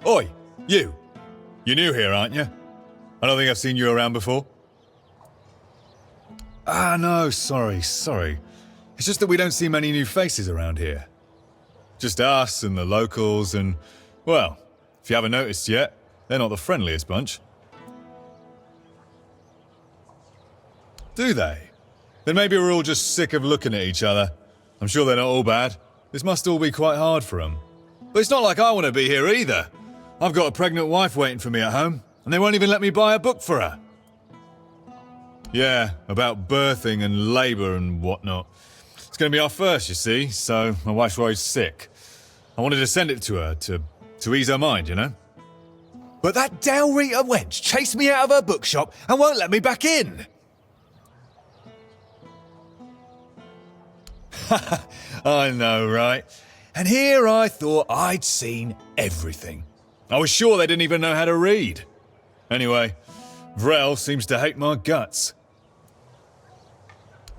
Oi, you! You're new here, aren't you? I don't think I've seen you around before. Ah, no, sorry. It's just that we don't see many new faces around here. Just us and the locals and, well, if you haven't noticed yet, they're not the friendliest bunch. Do they? Then maybe we're all just sick of looking at each other. I'm sure they're not all bad. This must all be quite hard for them. But it's not like I want to be here either. I've got a pregnant wife waiting for me at home, and they won't even let me buy a book for her. Yeah, about birthing and labour and whatnot. It's going to be our first, you see, so my wife's worried sick. I wanted to send it to her to ease her mind, you know? But that Dalrita wench chased me out of her bookshop and won't let me back in! I know, right? And here I thought I'd seen everything. I was sure they didn't even know how to read. Anyway, Vrel seems to hate my guts.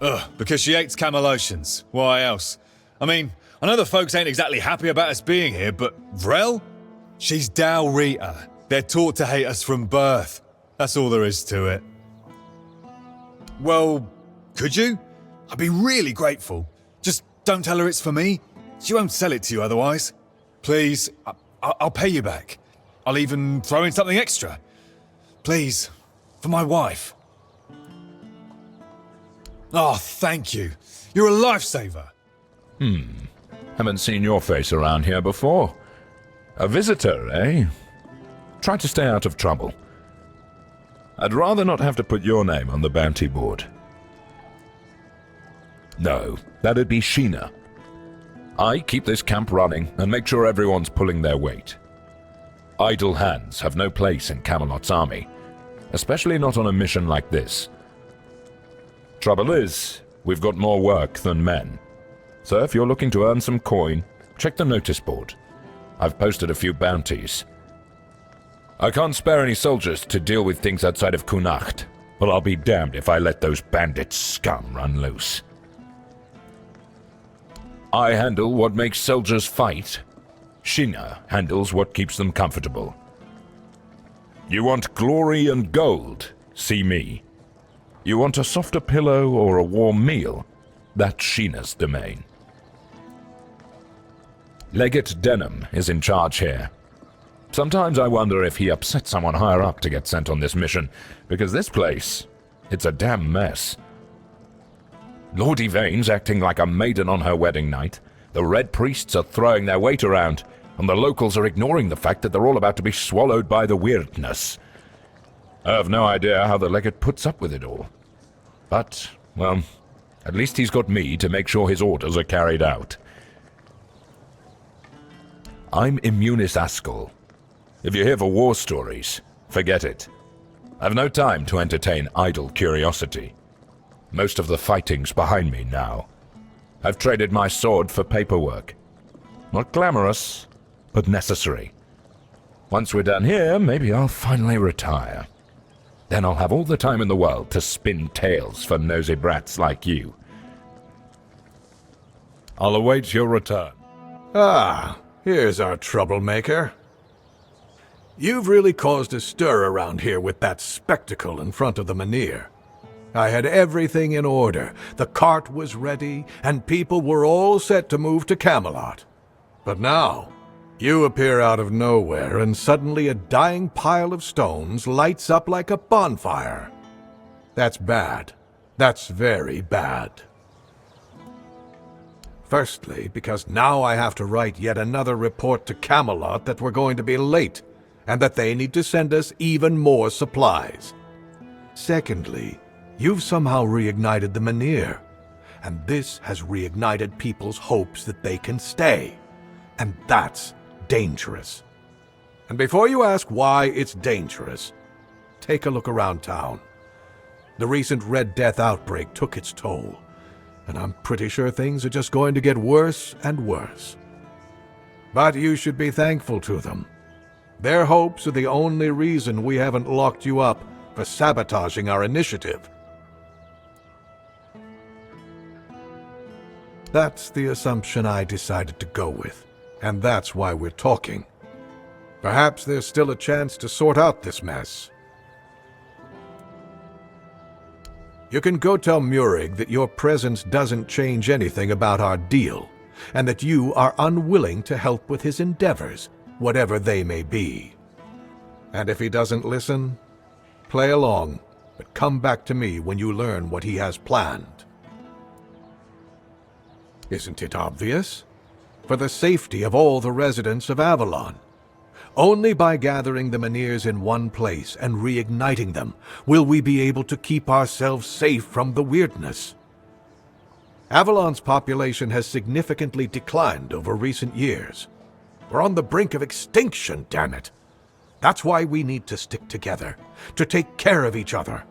Ugh, because she hates Camelotians. Why else? I mean, I know the folks ain't exactly happy about us being here, but Vrel? She's Dalrita. They're taught to hate us from birth. That's all there is to it. Well, could you? I'd be really grateful. Just don't tell her it's for me. She won't sell it to you otherwise. Please, I'll pay you back. I'll even throw in something extra. Please, for my wife. Oh, thank you. You're a lifesaver. Haven't seen your face around here before. A visitor, eh? Try to stay out of trouble. I'd rather not have to put your name on the bounty board. No, that'd be Sheena. I keep this camp running and make sure everyone's pulling their weight. Idle hands have no place in Camelot's army, especially not on a mission like this. Trouble is, we've got more work than men. So if you're looking to earn some coin, check the notice board. I've posted a few bounties. I can't spare any soldiers to deal with things outside of Kunacht, but I'll be damned if I let those bandit scum run loose. I handle what makes soldiers fight. Sheena handles what keeps them comfortable. You want glory and gold? See me. You want a softer pillow or a warm meal? That's Sheena's domain. Legate Denham is in charge here. Sometimes I wonder if he upset someone higher up to get sent on this mission, because this place, it's a damn mess. Lord Yvain's acting like a maiden on her wedding night, the Red Priests are throwing their weight around, and the locals are ignoring the fact that they're all about to be swallowed by the weirdness. I have no idea how the legate puts up with it all. But, well, at least he's got me to make sure his orders are carried out. I'm Immunis Askel. If you're here for war stories, forget it. I've no time to entertain idle curiosity. Most of the fighting's behind me now. I've traded my sword for paperwork. Not glamorous, but necessary. Once we're done here, maybe I'll finally retire. Then I'll have all the time in the world to spin tales for nosy brats like you. I'll await your return. Ah, here's our troublemaker. You've really caused a stir around here with that spectacle in front of the Menhir. I had everything in order. The cart was ready, and people were all set to move to Camelot. But now, you appear out of nowhere, and suddenly a dying pile of stones lights up like a bonfire. That's bad. That's very bad. Firstly, because now I have to write yet another report to Camelot that we're going to be late, and that they need to send us even more supplies. Secondly, you've somehow reignited the Menhir, and this has reignited people's hopes that they can stay. And that's dangerous. And before you ask why it's dangerous, take a look around town. The recent Red Death outbreak took its toll, and I'm pretty sure things are just going to get worse and worse. But you should be thankful to them. Their hopes are the only reason we haven't locked you up for sabotaging our initiative. That's the assumption I decided to go with, and that's why we're talking. Perhaps there's still a chance to sort out this mess. You can go tell Murig that your presence doesn't change anything about our deal, and that you are unwilling to help with his endeavors, whatever they may be. And if he doesn't listen, play along, but come back to me when you learn what he has planned. Isn't it obvious? For the safety of all the residents of Avalon. Only by gathering the Meniers in one place and reigniting them will we be able to keep ourselves safe from the weirdness. Avalon's population has significantly declined over recent years. We're on the brink of extinction, damn it. That's why we need to stick together, to take care of each other.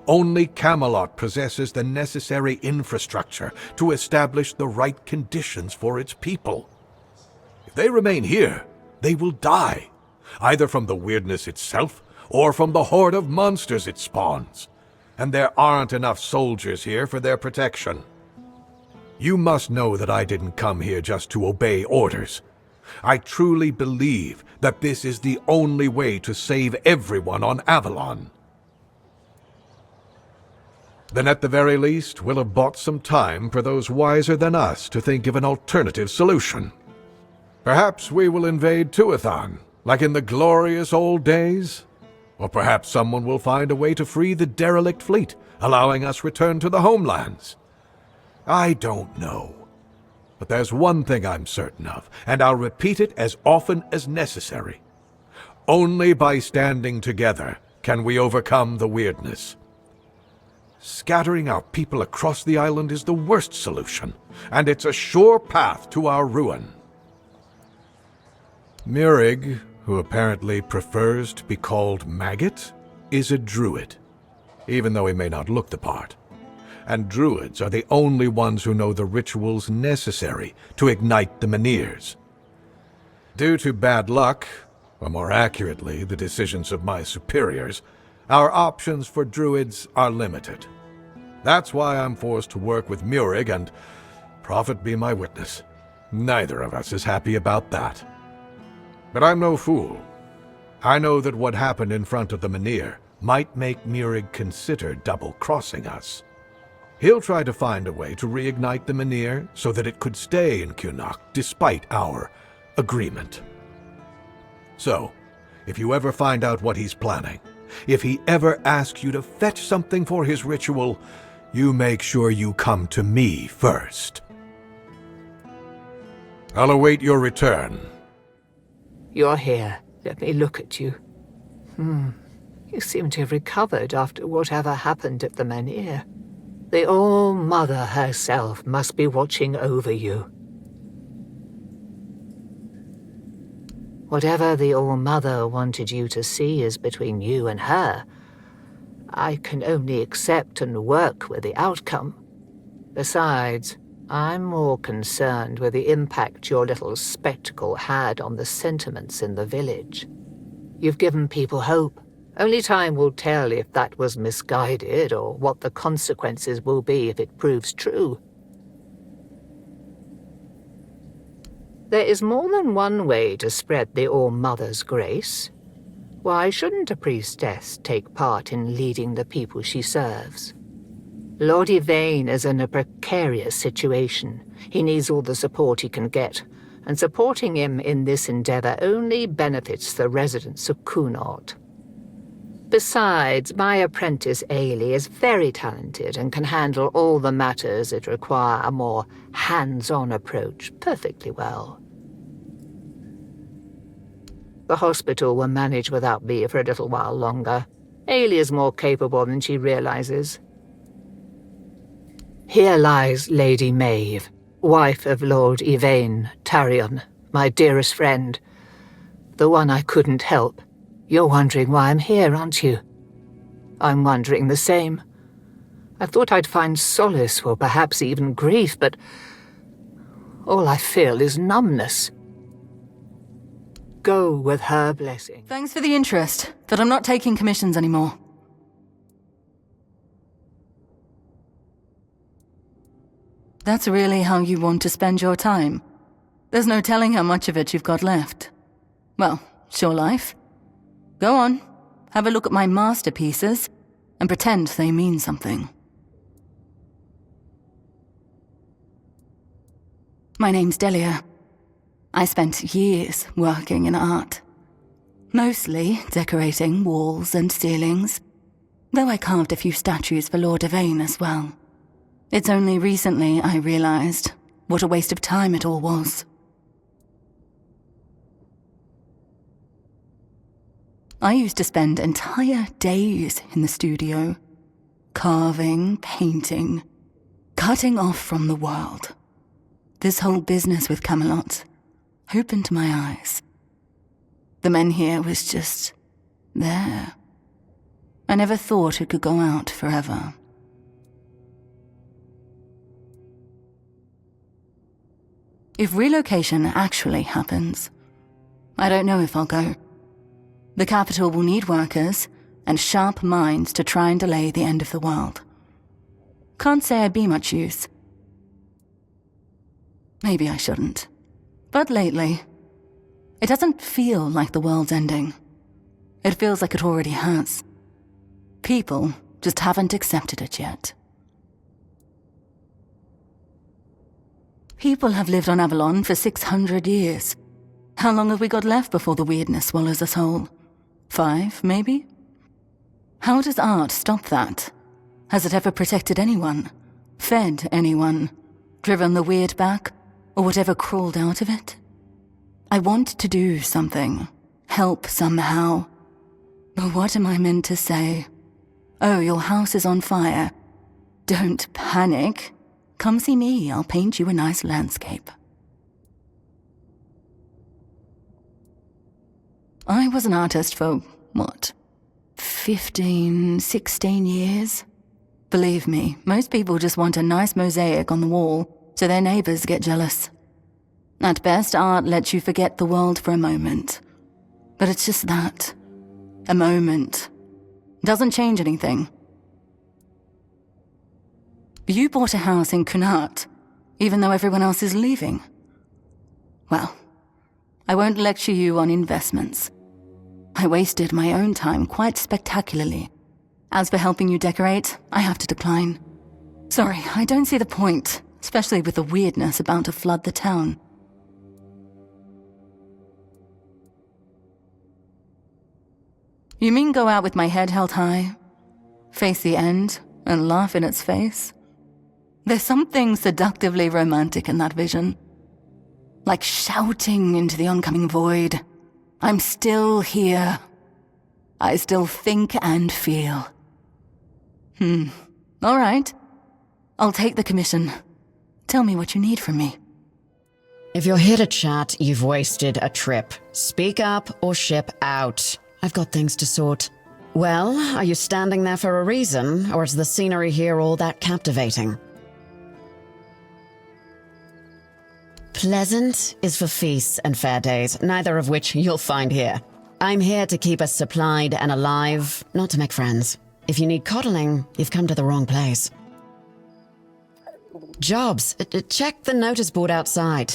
Only Camelot possesses the necessary infrastructure to establish the right conditions for its people. If they remain here, they will die, either from the weirdness itself or from the horde of monsters it spawns. And there aren't enough soldiers here for their protection. You must know that I didn't come here just to obey orders. I truly believe that this is the only way to save everyone on Avalon. Then at the very least, we'll have bought some time for those wiser than us to think of an alternative solution. Perhaps we will invade Tuathan, like in the glorious old days. Or perhaps someone will find a way to free the derelict fleet, allowing us return to the homelands. I don't know. But there's one thing I'm certain of, and I'll repeat it as often as necessary. Only by standing together can we overcome the weirdness. Scattering our people across the island is the worst solution, and it's a sure path to our ruin. Murig, who apparently prefers to be called Maggot, is a druid, even though he may not look the part. And druids are the only ones who know the rituals necessary to ignite the Meniers. Due to bad luck, or more accurately, the decisions of my superiors, our options for druids are limited. That's why I'm forced to work with Murig, and prophet be my witness, neither of us is happy about that. But I'm no fool. I know that what happened in front of the Menhir might make Murig consider double-crossing us. He'll try to find a way to reignite the Menhir so that it could stay in Kunok despite our agreement. So, if you ever find out what he's planning, if he ever asks you to fetch something for his ritual, you make sure you come to me first. I'll await your return. You're here. Let me look at you. You seem to have recovered after whatever happened at the Menhir. The All-Mother herself must be watching over you. Whatever the All-Mother wanted you to see is between you and her. I can only accept and work with the outcome. Besides, I'm more concerned with the impact your little spectacle had on the sentiments in the village. You've given people hope. Only time will tell if that was misguided or what the consequences will be if it proves true. There is more than one way to spread the All-Mother's grace. Why shouldn't a priestess take part in leading the people she serves? Lord Yvain is in a precarious situation. He needs all the support he can get, and supporting him in this endeavor only benefits the residents of Kunort. Besides, my apprentice Ailey is very talented and can handle all the matters that require a more hands-on approach perfectly well. The hospital will manage without me for a little while longer. Ailey is more capable than she realizes. Here lies Lady Maeve, wife of Lord Yvain Tarion, my dearest friend. The one I couldn't help. You're wondering why I'm here, aren't you? I'm wondering the same. I thought I'd find solace or perhaps even grief, but all I feel is numbness. Go with her blessing. Thanks for the interest, but I'm not taking commissions anymore. That's really how you want to spend your time? There's no telling how much of it you've got left. Well, sure life. Go on, have a look at my masterpieces and pretend they mean something. My name's Delia. I spent years working in art. Mostly decorating walls and ceilings, though I carved a few statues for Lord Yvain as well. It's only recently I realized what a waste of time it all was. I used to spend entire days in the studio, carving, painting, cutting off from the world. This whole business with Camelot opened my eyes. The men here was just there. I never thought it could go out forever. If relocation actually happens, I don't know if I'll go. The capital will need workers and sharp minds to try and delay the end of the world. Can't say I'd be much use. Maybe I shouldn't. But lately, it doesn't feel like the world's ending. It feels like it already has. People just haven't accepted it yet. People have lived on Avalon for 600 years. How long have we got left before the weirdness swallows us whole? 5, maybe? How does art stop that? Has it ever protected anyone? Fed anyone? Driven the weird back? Or whatever crawled out of it? I want to do something. Help somehow. But what am I meant to say? Oh, your house is on fire. Don't panic. Come see me, I'll paint you a nice landscape. I was an artist for, 15, 16 years? Believe me, most people just want a nice mosaic on the wall so their neighbors get jealous. At best, art lets you forget the world for a moment. But it's just that. A moment. Doesn't change anything. You bought a house in Kunart, even though everyone else is leaving. Well, I won't lecture you on investments. I wasted my own time quite spectacularly. As for helping you decorate, I have to decline. Sorry, I don't see the point, especially with the weirdness about to flood the town. You mean go out with my head held high, face the end, and laugh in its face? There's something seductively romantic in that vision. Like shouting into the oncoming void. I'm still here. I still think and feel. All right. I'll take the commission. Tell me what you need from me. If you're here to chat, you've wasted a trip. Speak up or ship out. I've got things to sort. Well, are you standing there for a reason, or is the scenery here all that captivating? Pleasant is for feasts and fair days, neither of which you'll find here. I'm here to keep us supplied and alive, not to make friends. If you need coddling, you've come to the wrong place. Jobs. Check the notice board outside.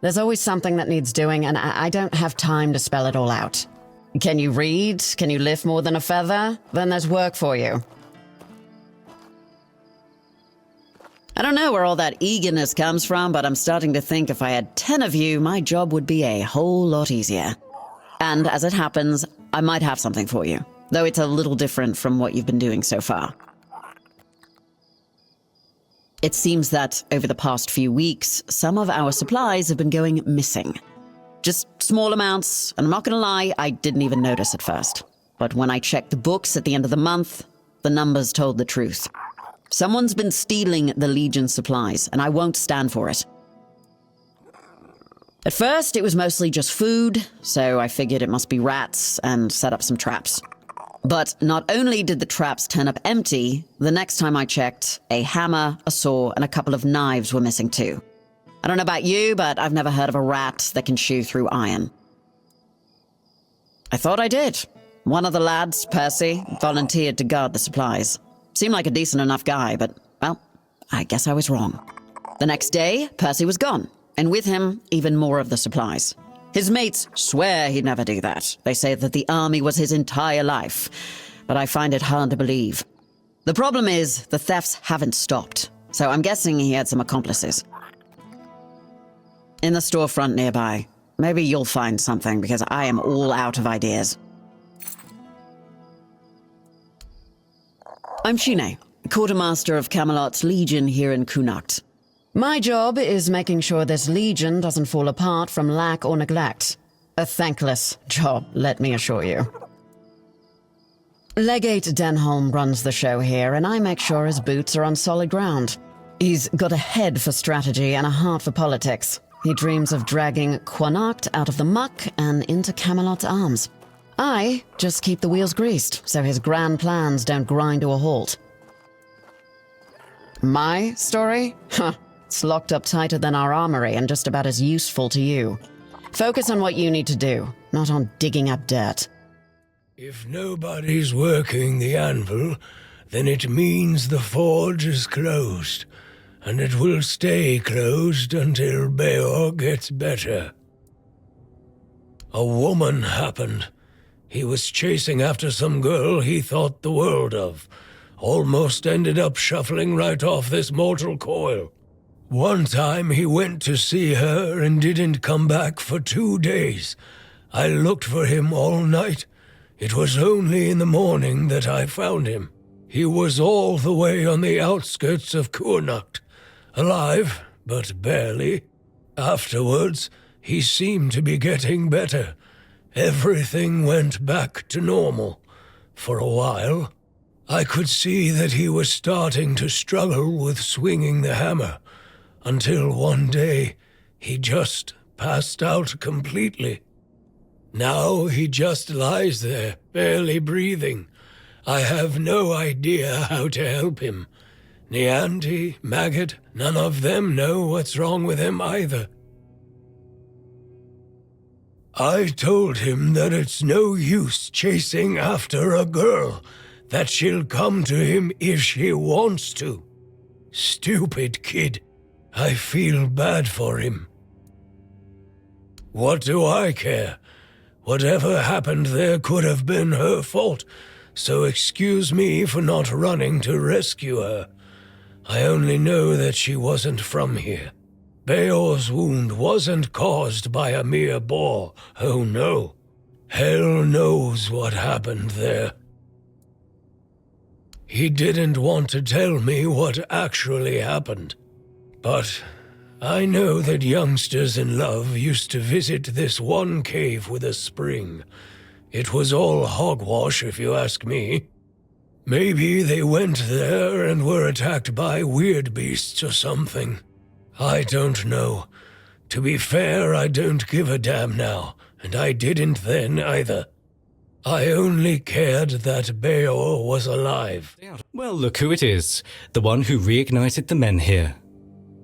There's always something that needs doing, and I don't have time to spell it all out. Can you read? Can you lift more than a feather? Then there's work for you. I don't know where all that eagerness comes from, but I'm starting to think if I had 10 of you, my job would be a whole lot easier. And as it happens, I might have something for you, though it's a little different from what you've been doing so far. It seems that over the past few weeks, some of our supplies have been going missing. Just small amounts, and I'm not gonna lie, I didn't even notice at first. But when I checked the books at the end of the month, the numbers told the truth. Someone's been stealing the Legion's supplies, and I won't stand for it. At first, it was mostly just food, so I figured it must be rats and set up some traps. But not only did the traps turn up empty, the next time I checked, a hammer, a saw, and a couple of knives were missing too. I don't know about you, but I've never heard of a rat that can chew through iron. I thought I did. One of the lads, Percy, volunteered to guard the supplies. Seemed like a decent enough guy, but, well, I guess I was wrong. The next day, Percy was gone, and with him, even more of the supplies. His mates swear he'd never do that. They say that the army was his entire life, but I find it hard to believe. The problem is, the thefts haven't stopped, so I'm guessing he had some accomplices. In the storefront nearby. Maybe you'll find something, because I am all out of ideas. I'm Shine, quartermaster of Camelot's Legion here in Connacht. My job is making sure this Legion doesn't fall apart from lack or neglect. A thankless job, let me assure you. Legate Denholm runs the show here, and I make sure his boots are on solid ground. He's got a head for strategy and a heart for politics. He dreams of dragging Connacht out of the muck and into Camelot's arms. I just keep the wheels greased, so his grand plans don't grind to a halt. My story? Huh. It's locked up tighter than our armory and just about as useful to you. Focus on what you need to do, not on digging up dirt. If nobody's working the anvil, then it means the forge is closed, and it will stay closed until Beor gets better. A woman happened. He was chasing after some girl he thought the world of. Almost ended up shuffling right off this mortal coil. One time he went to see her and didn't come back for 2 days. I looked for him all night. It was only in the morning that I found him. He was all the way on the outskirts of Connacht. Alive, but barely. Afterwards, he seemed to be getting better. Everything went back to normal. For a while, I could see that he was starting to struggle with swinging the hammer, until one day he just passed out completely. Now he just lies there, barely breathing. I have no idea how to help him. Nianti, Maggot, none of them know what's wrong with him either. I told him that it's no use chasing after a girl, that she'll come to him if she wants to. Stupid kid. I feel bad for him. What do I care? Whatever happened there could have been her fault, so excuse me for not running to rescue her. I only know that she wasn't from here. Beor's wound wasn't caused by a mere boar, oh no. Hell knows what happened there. He didn't want to tell me what actually happened. But I know that youngsters in love used to visit this one cave with a spring. It was all hogwash, if you ask me. Maybe they went there and were attacked by weird beasts or something. I don't know. To be fair, I don't give a damn now, and I didn't then either. I only cared that Beor was alive. Well, look who it is. The one who reignited the men here.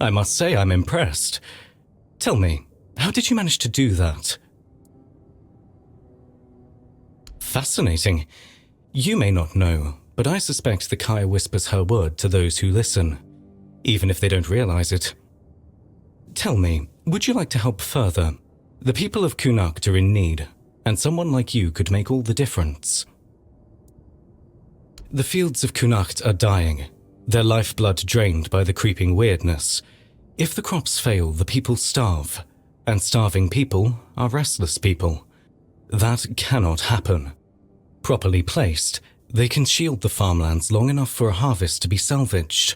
I must say I'm impressed. Tell me, how did you manage to do that? Fascinating. You may not know, but I suspect the Kaya whispers her word to those who listen, even if they don't realize it. Tell me, would you like to help further? The people of Connacht are in need, and someone like you could make all the difference. The fields of Connacht are dying, their lifeblood drained by the creeping weirdness. If the crops fail, the people starve, and starving people are restless people. That cannot happen. Properly placed, they can shield the farmlands long enough for a harvest to be salvaged.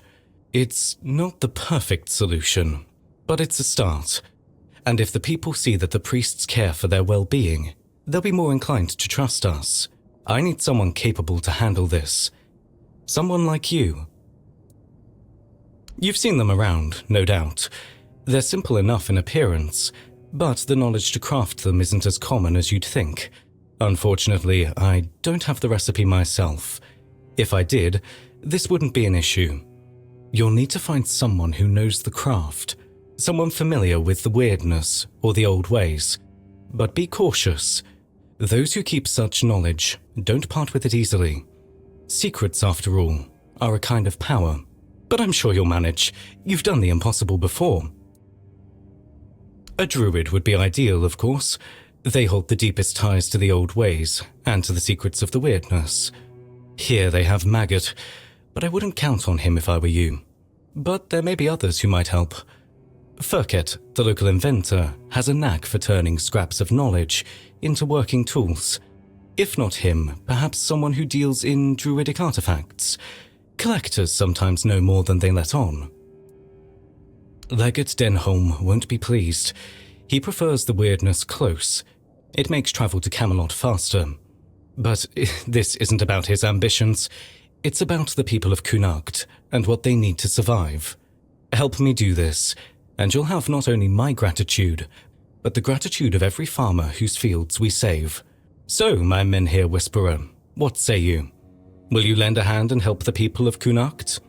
It's not the perfect solution, but it's a start. And if the people see that the priests care for their well-being, they'll be more inclined to trust us. I need someone capable to handle this. Someone like you. You've seen them around, no doubt. They're simple enough in appearance, but the knowledge to craft them isn't as common as you'd think. Unfortunately, I don't have the recipe myself. If I did, this wouldn't be an issue. You'll need to find someone who knows the craft, someone familiar with the weirdness or the old ways. But be cautious. Those who keep such knowledge don't part with it easily. Secrets, after all, are a kind of power. But I'm sure you'll manage. You've done the impossible before. A druid would be ideal, of course. They hold the deepest ties to the old ways and to the secrets of the weirdness. Here they have Maggot, but I wouldn't count on him if I were you. But there may be others who might help. Furket, the local inventor, has a knack for turning scraps of knowledge into working tools. If not him, perhaps someone who deals in druidic artifacts. Collectors sometimes know more than they let on. Legate Denholm won't be pleased. He prefers the weirdness close. It makes travel to Camelot faster. But this isn't about his ambitions. It's about the people of Kunagt and what they need to survive. Help me do this, and you'll have not only my gratitude, but the gratitude of every farmer whose fields we save. So, my Menhir Whisperer, what say you? Will you lend a hand and help the people of Kunagt?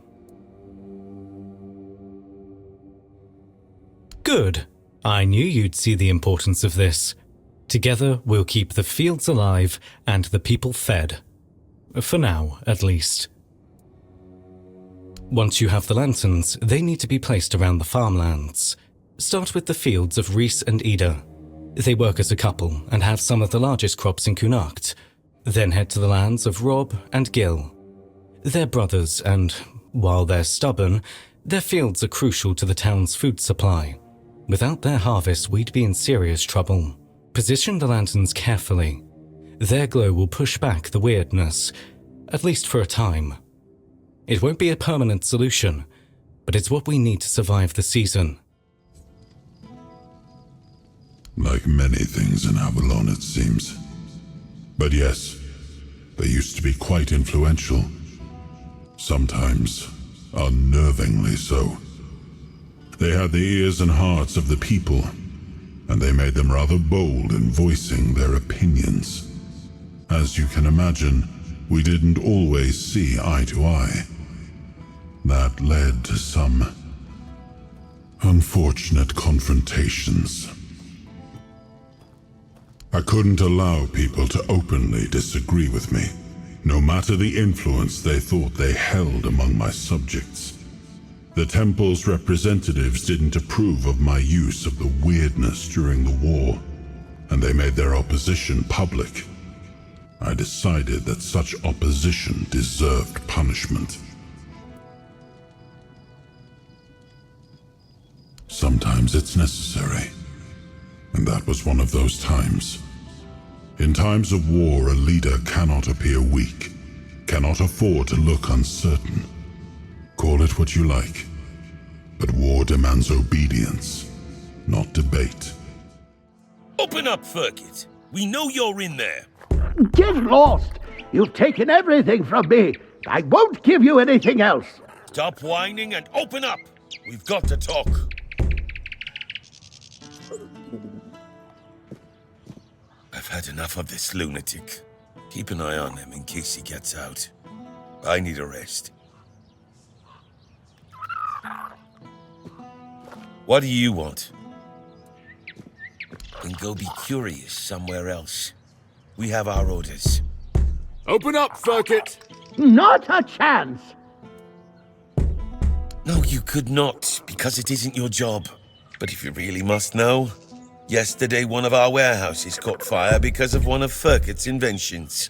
Good. I knew you'd see the importance of this. Together, we'll keep the fields alive and the people fed. For now, at least. Once you have the lanterns, they need to be placed around the farmlands. Start with the fields of Reese and Ida. They work as a couple and have some of the largest crops in Kunagt. Then head to the lands of Rob and Gil. They're brothers and, while they're stubborn, their fields are crucial to the town's food supply. Without their harvest, we'd be in serious trouble. Position the lanterns carefully. Their glow will push back the weirdness, at least for a time. It won't be a permanent solution, but it's what we need to survive the season. Like many things in Avalon, it seems. But yes, they used to be quite influential. Sometimes unnervingly so. They had the ears and hearts of the people, and they made them rather bold in voicing their opinions. As you can imagine, we didn't always see eye to eye. That led to some unfortunate confrontations. I couldn't allow people to openly disagree with me, no matter the influence they thought they held among my subjects. The temple's representatives didn't approve of my use of the weirdness during the war, and they made their opposition public. I decided that such opposition deserved punishment. Sometimes it's necessary, and that was one of those times. In times of war, a leader cannot appear weak, cannot afford to look uncertain. Call it what you like, but war demands obedience, not debate. Open up, Furkit. We know you're in there. Get lost! You've taken everything from me. I won't give you anything else. Stop whining and open up. We've got to talk. I've had enough of this lunatic. Keep an eye on him in case he gets out. I need a rest. What do you want? Then go be curious somewhere else. We have our orders. Open up, Furkit! Not a chance! No, you could not, because it isn't your job. But if you really must know, yesterday one of our warehouses caught fire because of one of Furkit's inventions.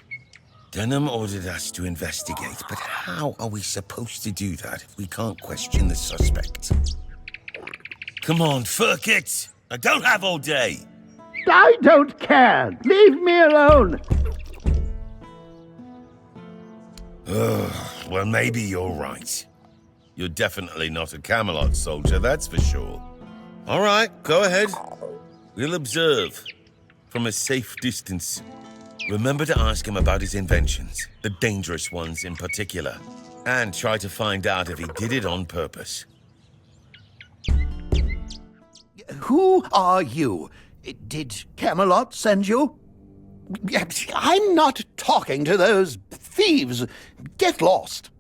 Denham ordered us to investigate, but how are we supposed to do that if we can't question the suspect? Come on, Furkit! I don't have all day! I don't care! Leave me alone! Well, maybe you're right. You're definitely not a Camelot soldier, that's for sure. All right, go ahead. We'll observe from a safe distance. Remember to ask him about his inventions, the dangerous ones in particular, and try to find out if he did it on purpose. Who are you? Did Camelot send you? I'm not talking to those thieves. Get lost.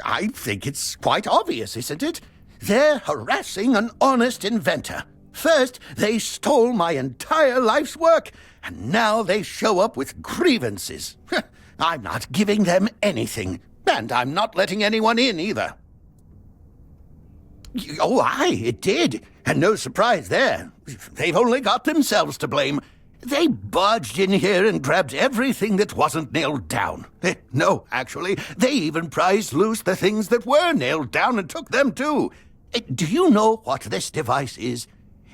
I think it's quite obvious, isn't it? They're harassing an honest inventor. First, they stole my entire life's work, and now they show up with grievances. I'm not giving them anything, and I'm not letting anyone in either. Oh, aye, it did. And no surprise there. They've only got themselves to blame. They barged in here and grabbed everything that wasn't nailed down. No, actually, they even prized loose the things that were nailed down and took them too. Do you know what this device is?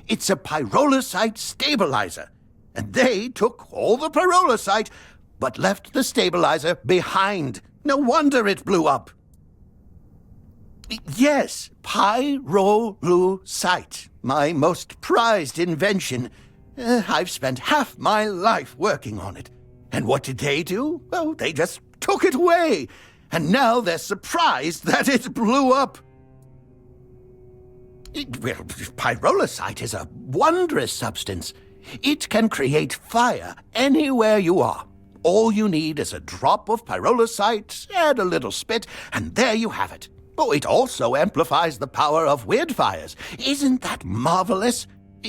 It's a pyrolusite stabilizer. And they took all the pyrolusite, but left the stabilizer behind. No wonder it blew up. Yes, pyrolusite, my most prized invention. I've spent half my life working on it. And what did they do? Well, they just took it away. And now they're surprised that it blew up. Well, pyrolusite is a wondrous substance. It can create fire anywhere you are. All you need is a drop of pyrolusite, add a little spit, and there you have it. Oh, it also amplifies the power of weird fires. Isn't that marvelous?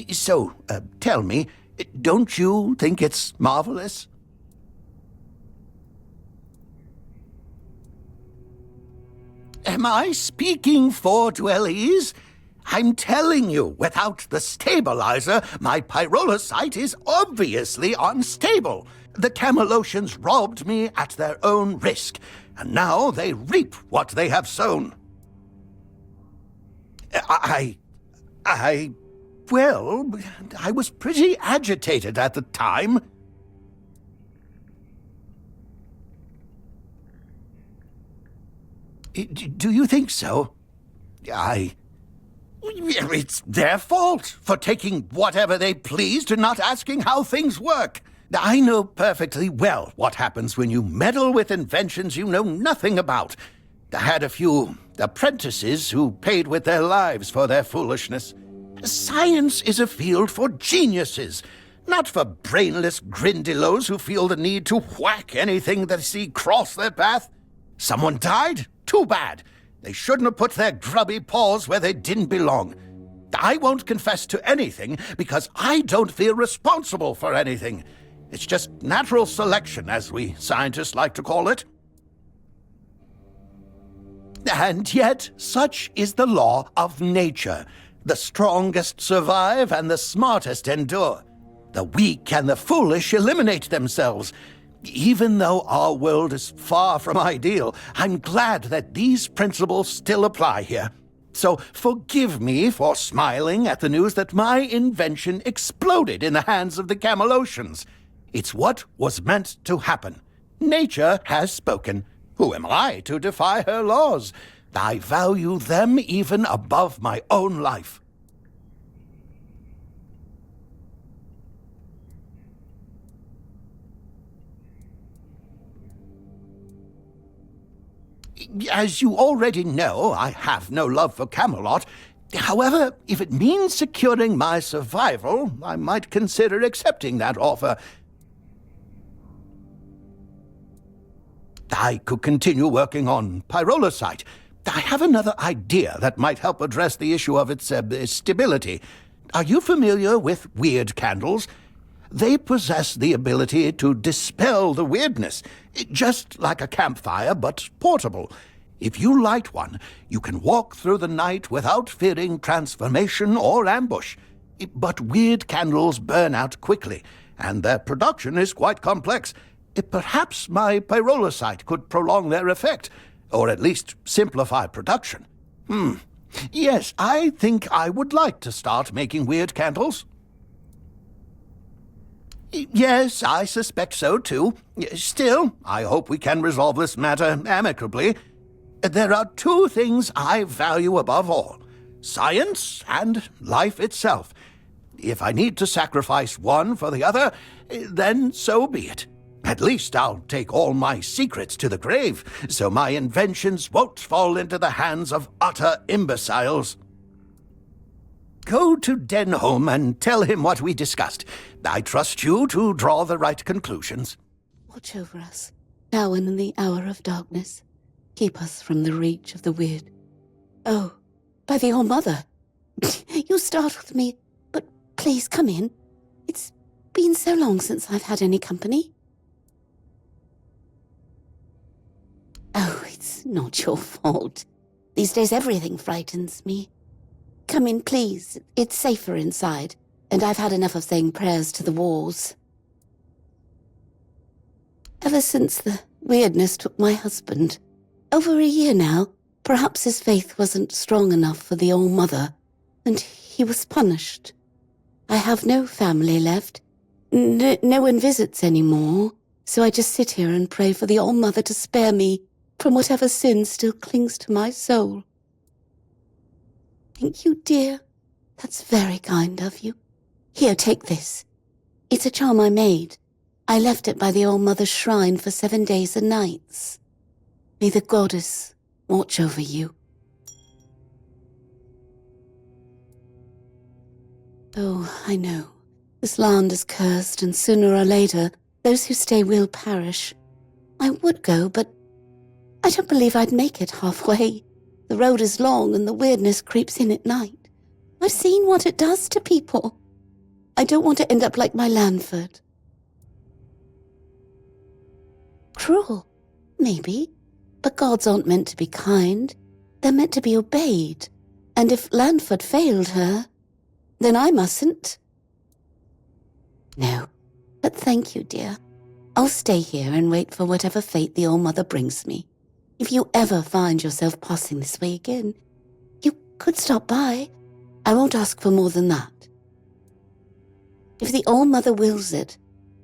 So, tell me, don't you think it's marvelous? Am I speaking for dwellies? I'm telling you, without the stabilizer, my pyrolusite is obviously unstable. The Camelocians robbed me at their own risk, and now they reap what they have sown. Well, I was pretty agitated at the time. Do you think so? It's their fault for taking whatever they pleased and not asking how things work. I know perfectly well what happens when you meddle with inventions you know nothing about. I had a few apprentices who paid with their lives for their foolishness. Science is a field for geniuses, not for brainless grindylows who feel the need to whack anything they see cross their path. Someone died? Too bad. They shouldn't have put their grubby paws where they didn't belong. I won't confess to anything because I don't feel responsible for anything. It's just natural selection, as we scientists like to call it. And yet, such is the law of nature. The strongest survive and the smartest endure. The weak and the foolish eliminate themselves. Even though our world is far from ideal, I'm glad that these principles still apply here. So forgive me for smiling at the news that my invention exploded in the hands of the Camelocians. It's what was meant to happen. Nature has spoken. Who am I to defy her laws? I value them even above my own life. As you already know, I have no love for Camelot. However, if it means securing my survival, I might consider accepting that offer. I could continue working on pyrolusite. I have another idea that might help address the issue of its stability. Are you familiar with weird candles? They possess the ability to dispel the weirdness, just like a campfire, but portable. If you light one, you can walk through the night without fearing transformation or ambush. But weird candles burn out quickly, and their production is quite complex. Perhaps my pyrolusite could prolong their effect, or at least simplify production. Yes, I think I would like to start making weird candles. Yes, I suspect so too. Still, I hope we can resolve this matter amicably. There are two things I value above all: science and life itself. If I need to sacrifice one for the other, then so be it. At least I'll take all my secrets to the grave, so my inventions won't fall into the hands of utter imbeciles. Go to Denholm and tell him what we discussed. I trust you to draw the right conclusions. Watch over us, now and in the hour of darkness. Keep us from the reach of the weird. Oh, by the All-Mother. You startled me, but please come in. It's been so long since I've had any company. Oh, it's not your fault. These days everything frightens me. Come in, please. It's safer inside, and I've had enough of saying prayers to the walls. Ever since the weirdness took my husband, over a year now, perhaps his faith wasn't strong enough for the All-Mother, and he was punished. I have no family left. No one visits anymore, so I just sit here and pray for the All-Mother to spare me from whatever sin still clings to my soul. Thank you, dear. That's very kind of you. Here, take this. It's a charm I made. I left it by the All-Mother's shrine for 7 days and nights. May the goddess watch over you. Oh, I know. This land is cursed, and sooner or later, those who stay will perish. I would go, but I don't believe I'd make it halfway. The road is long, and the weirdness creeps in at night. I've seen what it does to people. I don't want to end up like my Lanford. Cruel, maybe. But gods aren't meant to be kind. They're meant to be obeyed. And if Lanford failed her, then I mustn't. No, but thank you, dear. I'll stay here and wait for whatever fate the All-Mother brings me. If you ever find yourself passing this way again, you could stop by. I won't ask for more than that. If the All-Mother wills it,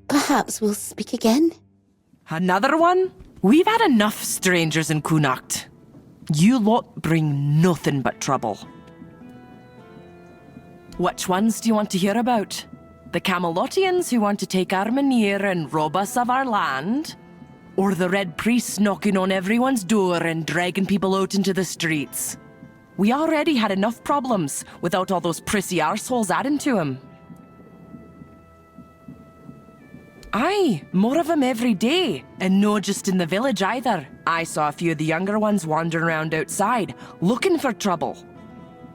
perhaps we'll speak again. Another one? We've had enough strangers in Connacht. You lot bring nothing but trouble. Which ones do you want to hear about? The Camelotians who want to take Armenir and rob us of our land? Or the Red Priests knocking on everyone's door and dragging people out into the streets? We already had enough problems without all those prissy arseholes adding to them. Aye, more of them every day, and no just in the village either. I saw a few of the younger ones wandering around outside, looking for trouble.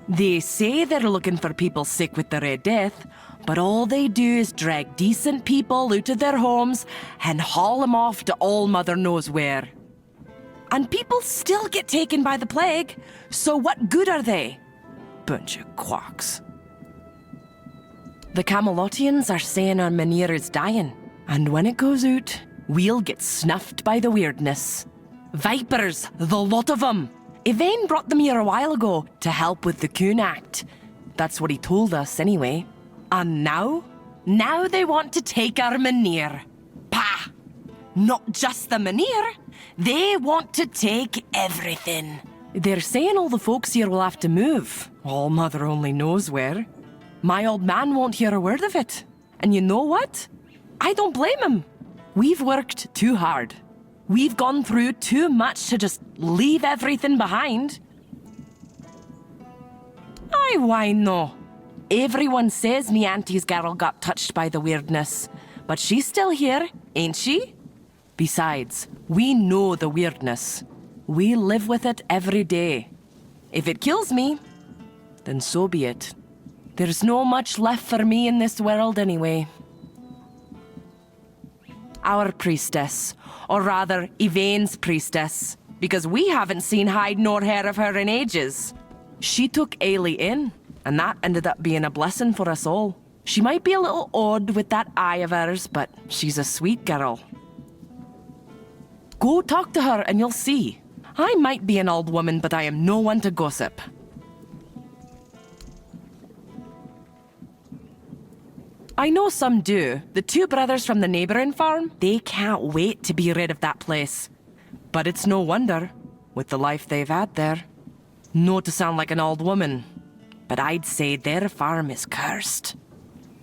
They say they're looking for people sick with the Red Death, but all they do is drag decent people out of their homes and haul them off to All-Mother knows where. And people still get taken by the plague, so what good are they? Bunch of quacks. The Camelotians are saying Armenir is dying. And when it goes out, we'll get snuffed by the weirdness. Vipers, the lot of them. Yvain brought them here a while ago to help with the Coon Act. That's what he told us, anyway. And now? Now they want to take our Menhir. Pah! Not just the Menhir. They want to take everything. They're saying all the folks here will have to move. All-Mother only knows where. My old man won't hear a word of it. And you know what? I don't blame him. We've worked too hard. We've gone through too much to just leave everything behind. Aye, why no? Everyone says me auntie's girl got touched by the weirdness, but she's still here, ain't she? Besides, we know the weirdness. We live with it every day. If it kills me, then so be it. There's no much left for me in this world anyway. Our priestess, or rather, Yvain's priestess, because we haven't seen hide nor hair of her in ages. She took Ailey in, and that ended up being a blessing for us all. She might be a little odd with that eye of hers, but she's a sweet girl. Go talk to her and you'll see. I might be an old woman, but I am no one to gossip. I know some do. The two brothers from the neighbouring farm, they can't wait to be rid of that place. But it's no wonder, with the life they've had there. Not to sound like an old woman, but I'd say their farm is cursed.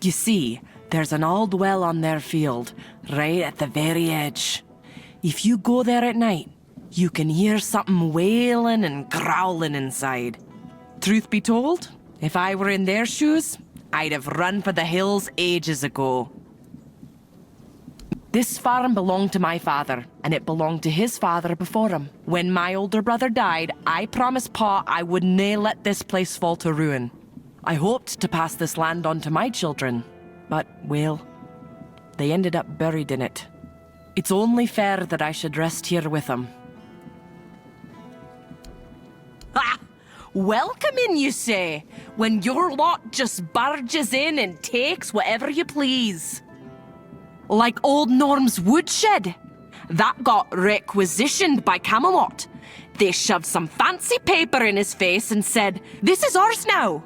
You see, there's an old well on their field, right at the very edge. If you go there at night, you can hear something wailing and growling inside. Truth be told, if I were in their shoes, I'd have run for the hills ages ago. This farm belonged to my father, and it belonged to his father before him. When my older brother died, I promised Pa I would nae let this place fall to ruin. I hoped to pass this land on to my children, but, well, they ended up buried in it. It's only fair that I should rest here with them. Ha! Welcoming, you say, when your lot just barges in and takes whatever you please. Like old Norm's woodshed. That got requisitioned by Camelot. They shoved some fancy paper in his face and said, "This is ours now."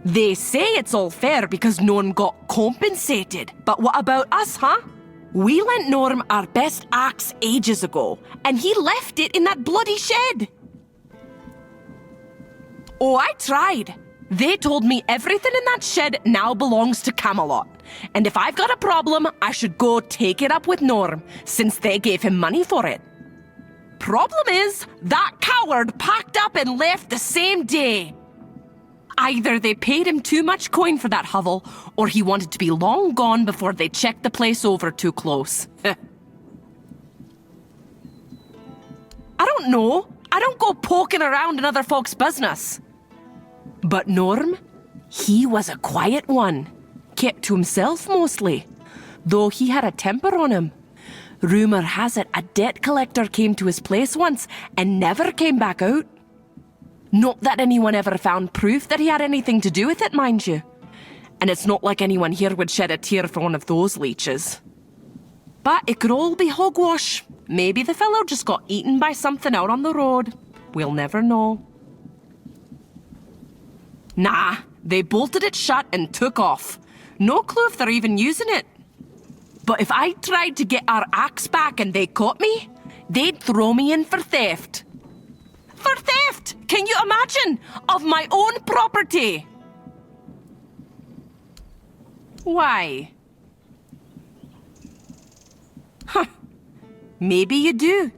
They say it's all fair because Norm got compensated. But what about us, huh? We lent Norm our best axe ages ago, and he left it in that bloody shed. Oh, I tried. They told me everything in that shed now belongs to Camelot. And if I've got a problem, I should go take it up with Norm, since they gave him money for it. Problem is, that coward packed up and left the same day. Either they paid him too much coin for that hovel, or he wanted to be long gone before they checked the place over too close. I don't know. I don't go poking around in other folks' business. But Norm, he was a quiet one. Kept to himself mostly, though he had a temper on him. Rumour has it a debt collector came to his place once and never came back out. Not that anyone ever found proof that he had anything to do with it, mind you. And it's not like anyone here would shed a tear for one of those leeches. But it could all be hogwash. Maybe the fellow just got eaten by something out on the road. We'll never know. Nah, they bolted it shut and took off. No clue if they're even using it. But if I tried to get our axe back and they caught me, they'd throw me in for theft. For theft, can you imagine? Of my own property. Why? Huh. Maybe you do.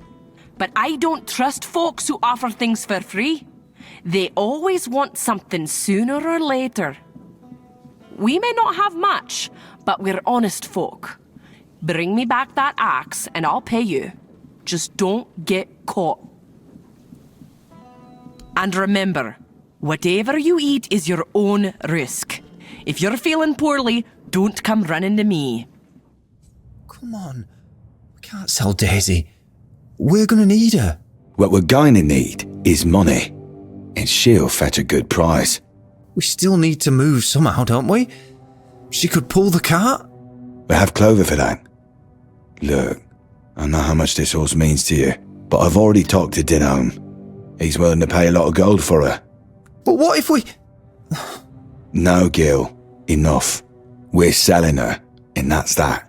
But I don't trust folks who offer things for free. They always want something sooner or later. We may not have much, but we're honest folk. Bring me back that axe and I'll pay you. Just don't get caught. And remember, whatever you eat is your own risk. If you're feeling poorly, don't come running to me. Come on. We can't sell Daisy. We're gonna need her. What we're going to need is money. And she'll fetch a good price. We still need to move somehow, don't we? She could pull the cart. We have Clover for that. Look, I know how much this horse means to you, but I've already talked to Dinholm. He's willing to pay a lot of gold for her. But what if we... No, Gil. Enough. We're selling her, and that's that.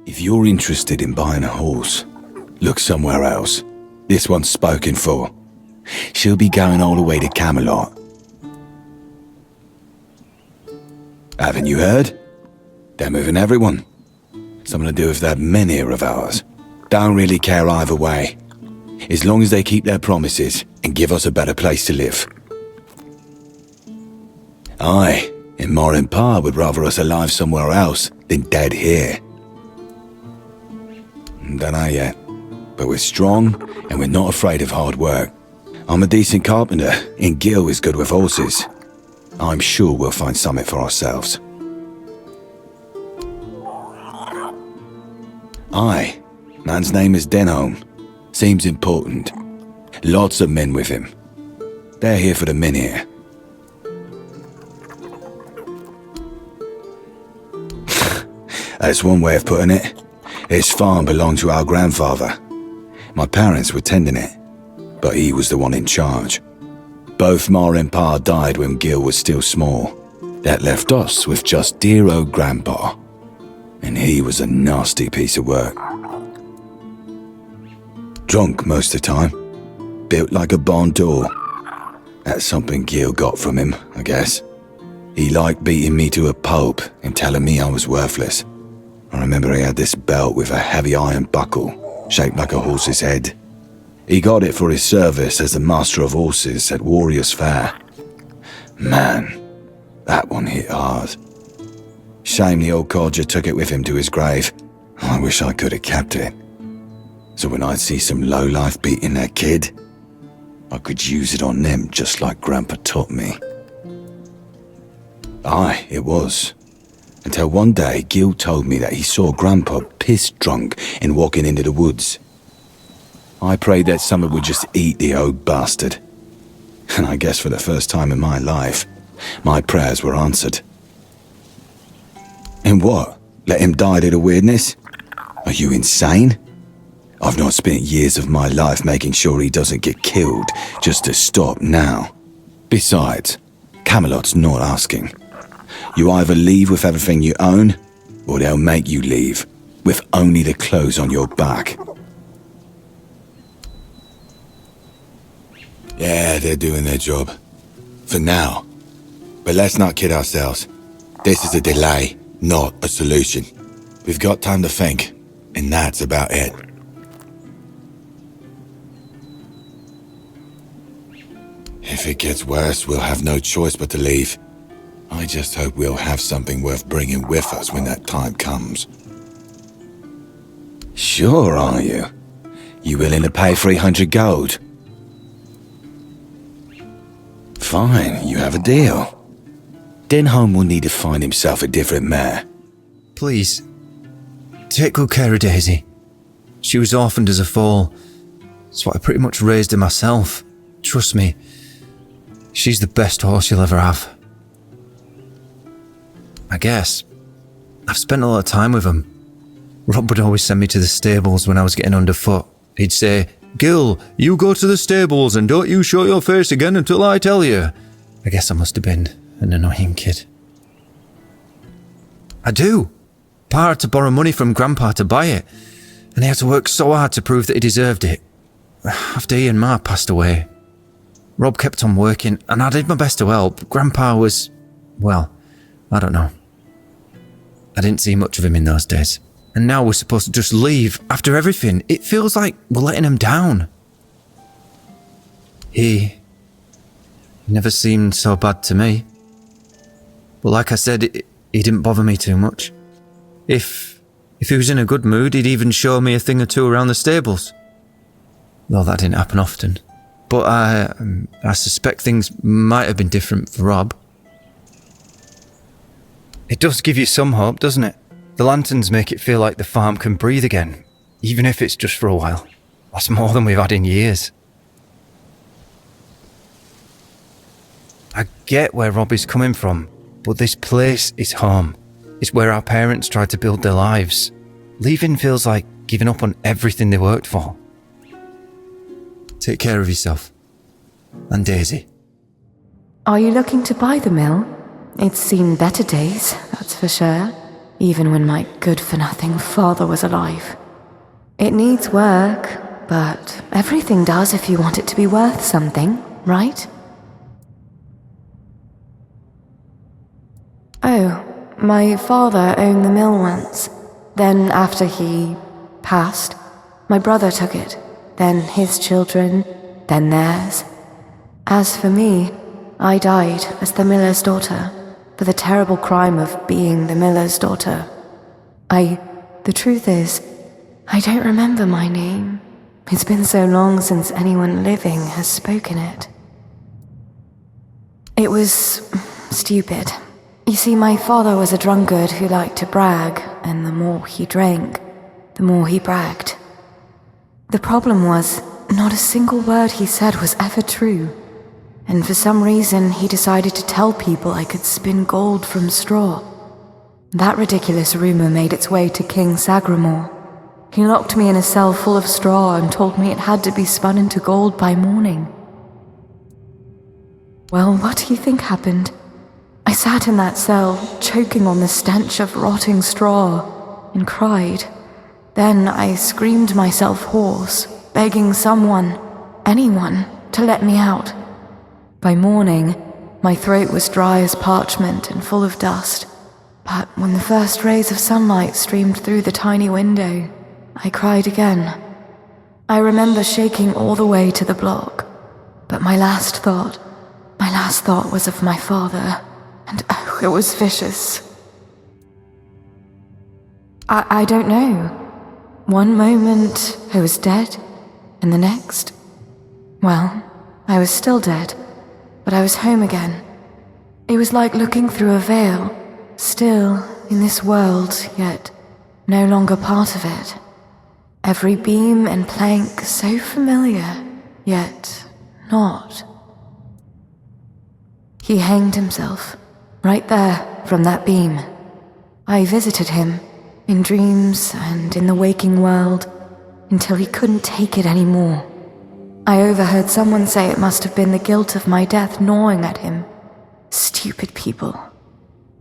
If you're interested in buying a horse, look somewhere else. This one's spoken for. She'll be going all the way to Camelot. Haven't you heard? They're moving everyone. Something to do with that menhir of ours. Don't really care either way. As long as they keep their promises and give us a better place to live. I and Ma and Pa would rather us alive somewhere else than dead here. Don't know yet, but we're strong and we're not afraid of hard work. I'm a decent carpenter and Gil is good with horses. I'm sure we'll find something for ourselves. Aye, man's name is Denholm. Seems important. Lots of men with him. They're here for the menhir. That's one way of putting it. His farm belonged to our grandfather. My parents were tending it, but he was the one in charge. Both Ma and Pa died when Gil was still small. That left us with just dear old Grandpa. And he was a nasty piece of work. Drunk most of the time. Built like a barn door. That's something Gil got from him, I guess. He liked beating me to a pulp and telling me I was worthless. I remember he had this belt with a heavy iron buckle, shaped like a horse's head. He got it for his service as the master of horses at Warrior's Fair. Man, that one hit hard. Shame the old codger took it with him to his grave. I wish I could have kept it. So when I'd see some lowlife beating their kid, I could use it on them just like Grandpa taught me. Aye, it was. Until one day Gil told me that he saw Grandpa pissed drunk and walking into the woods. I prayed that someone would just eat the old bastard. And I guess for the first time in my life, my prayers were answered. And what? Let him die to the weirdness? Are you insane? I've not spent years of my life making sure he doesn't get killed just to stop now. Besides, Camelot's not asking. You either leave with everything you own, or they'll make you leave with only the clothes on your back. Yeah, they're doing their job. For now. But let's not kid ourselves. This is a delay, not a solution. We've got time to think, and that's about it. If it gets worse, we'll have no choice but to leave. I just hope we'll have something worth bringing with us when that time comes. Sure, are you? You willing to pay 300 gold? Fine, you have a deal. Denholm will need to find himself a different mare. Please, take good care of Daisy. She was orphaned as a foal, so I pretty much raised her myself. Trust me, she's the best horse you'll ever have. I guess I've spent a lot of time with him. Rob would always send me to the stables when I was getting underfoot. He'd say, "Gil, you go to the stables and don't you show your face again until I tell you." I guess I must have been an annoying kid. I do. Pa had to borrow money from Grandpa to buy it, and he had to work so hard to prove that he deserved it. After he and Ma passed away, Rob kept on working, and I did my best to help. Grandpa was, well, I don't know. I didn't see much of him in those days. And now we're supposed to just leave after everything. It feels like we're letting him down. He never seemed so bad to me. But like I said, he didn't bother me too much. If he was in a good mood, he'd even show me a thing or two around the stables. Though that didn't happen often. But I suspect things might have been different for Rob. It does give you some hope, doesn't it? The lanterns make it feel like the farm can breathe again, even if it's just for a while. That's more than we've had in years. I get where Rob is coming from, but this place is home. It's where our parents tried to build their lives. Leaving feels like giving up on everything they worked for. Take care of yourself. And Daisy. Are you looking to buy the mill? It's seen better days, that's for sure. Even when my good-for-nothing father was alive. It needs work, but everything does if you want it to be worth something, right? Oh, my father owned the mill once. Then after he passed, my brother took it. Then his children, then theirs. As for me, I died as the miller's daughter, for the terrible crime of being the miller's daughter. The truth is, I don't remember my name. It's been so long since anyone living has spoken it. It was stupid. You see, my father was a drunkard who liked to brag, and the more he drank, the more he bragged. The problem was, not a single word he said was ever true. And for some reason, he decided to tell people I could spin gold from straw. That ridiculous rumor made its way to King Sagramore. He locked me in a cell full of straw and told me it had to be spun into gold by morning. Well, what do you think happened? I sat in that cell, choking on the stench of rotting straw, and cried. Then I screamed myself hoarse, begging someone, anyone, to let me out. By morning, my throat was dry as parchment and full of dust. But when the first rays of sunlight streamed through the tiny window, I cried again. I remember shaking all the way to the block. But my last thought was of my father. And oh, it was vicious. I don't know. One moment, I was dead. And the next, well, I was still dead. But I was home again. It was like looking through a veil, still in this world, yet no longer part of it. Every beam and plank so familiar, yet not. He hanged himself, right there from that beam. I visited him, in dreams and in the waking world, until he couldn't take it anymore. I overheard someone say it must have been the guilt of my death gnawing at him. Stupid people.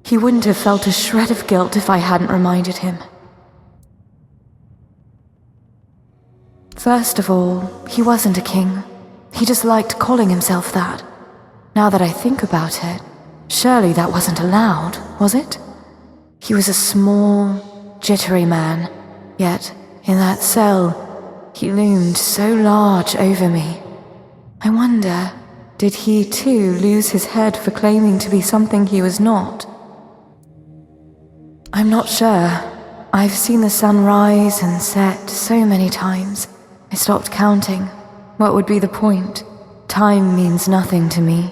He wouldn't have felt a shred of guilt if I hadn't reminded him. First of all, he wasn't a king. He just liked calling himself that. Now that I think about it, surely that wasn't allowed, was it? He was a small, jittery man, yet in that cell, he loomed so large over me. I wonder, did he too lose his head for claiming to be something he was not? I'm not sure. I've seen the sun rise and set so many times. I stopped counting. What would be the point? Time means nothing to me.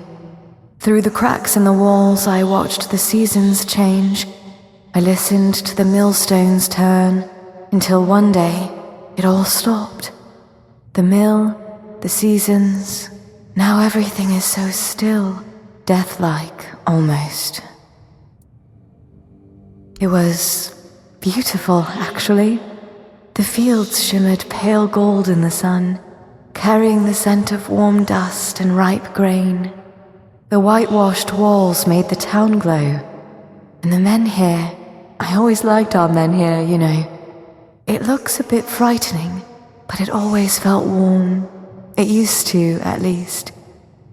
Through the cracks in the walls, I watched the seasons change. I listened to the millstones turn, until one day, it all stopped. The mill, the seasons, now everything is so still, death-like almost. It was beautiful, actually. The fields shimmered pale gold in the sun, carrying the scent of warm dust and ripe grain. The whitewashed walls made the town glow. And the men here, I always liked our men here, you know. It looks a bit frightening, but it always felt warm. It used to, at least.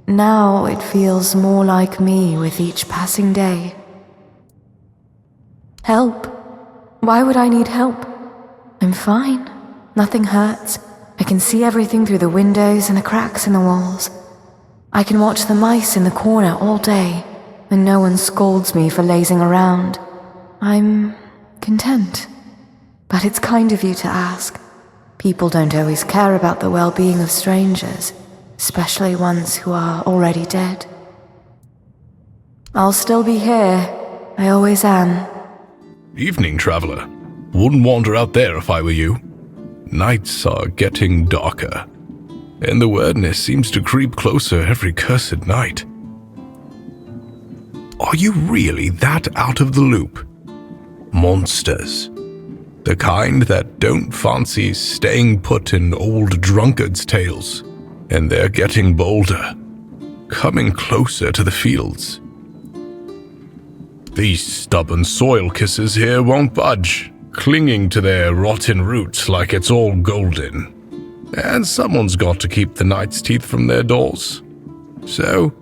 Now it feels more like me with each passing day. Help? Why would I need help? I'm fine. Nothing hurts. I can see everything through the windows and the cracks in the walls. I can watch the mice in the corner all day, and no one scolds me for lazing around. I'm content. But it's kind of you to ask. People don't always care about the well-being of strangers, especially ones who are already dead. I'll still be here. I always am. Evening, traveler. Wouldn't wander out there if I were you. Nights are getting darker, and the weirdness seems to creep closer every cursed night. Are you really that out of the loop? Monsters. The kind that don't fancy staying put in old drunkards' tales, and they're getting bolder, coming closer to the fields. These stubborn soil kissers here won't budge, clinging to their rotten roots like it's all golden. And someone's got to keep the night's teeth from their doors. So,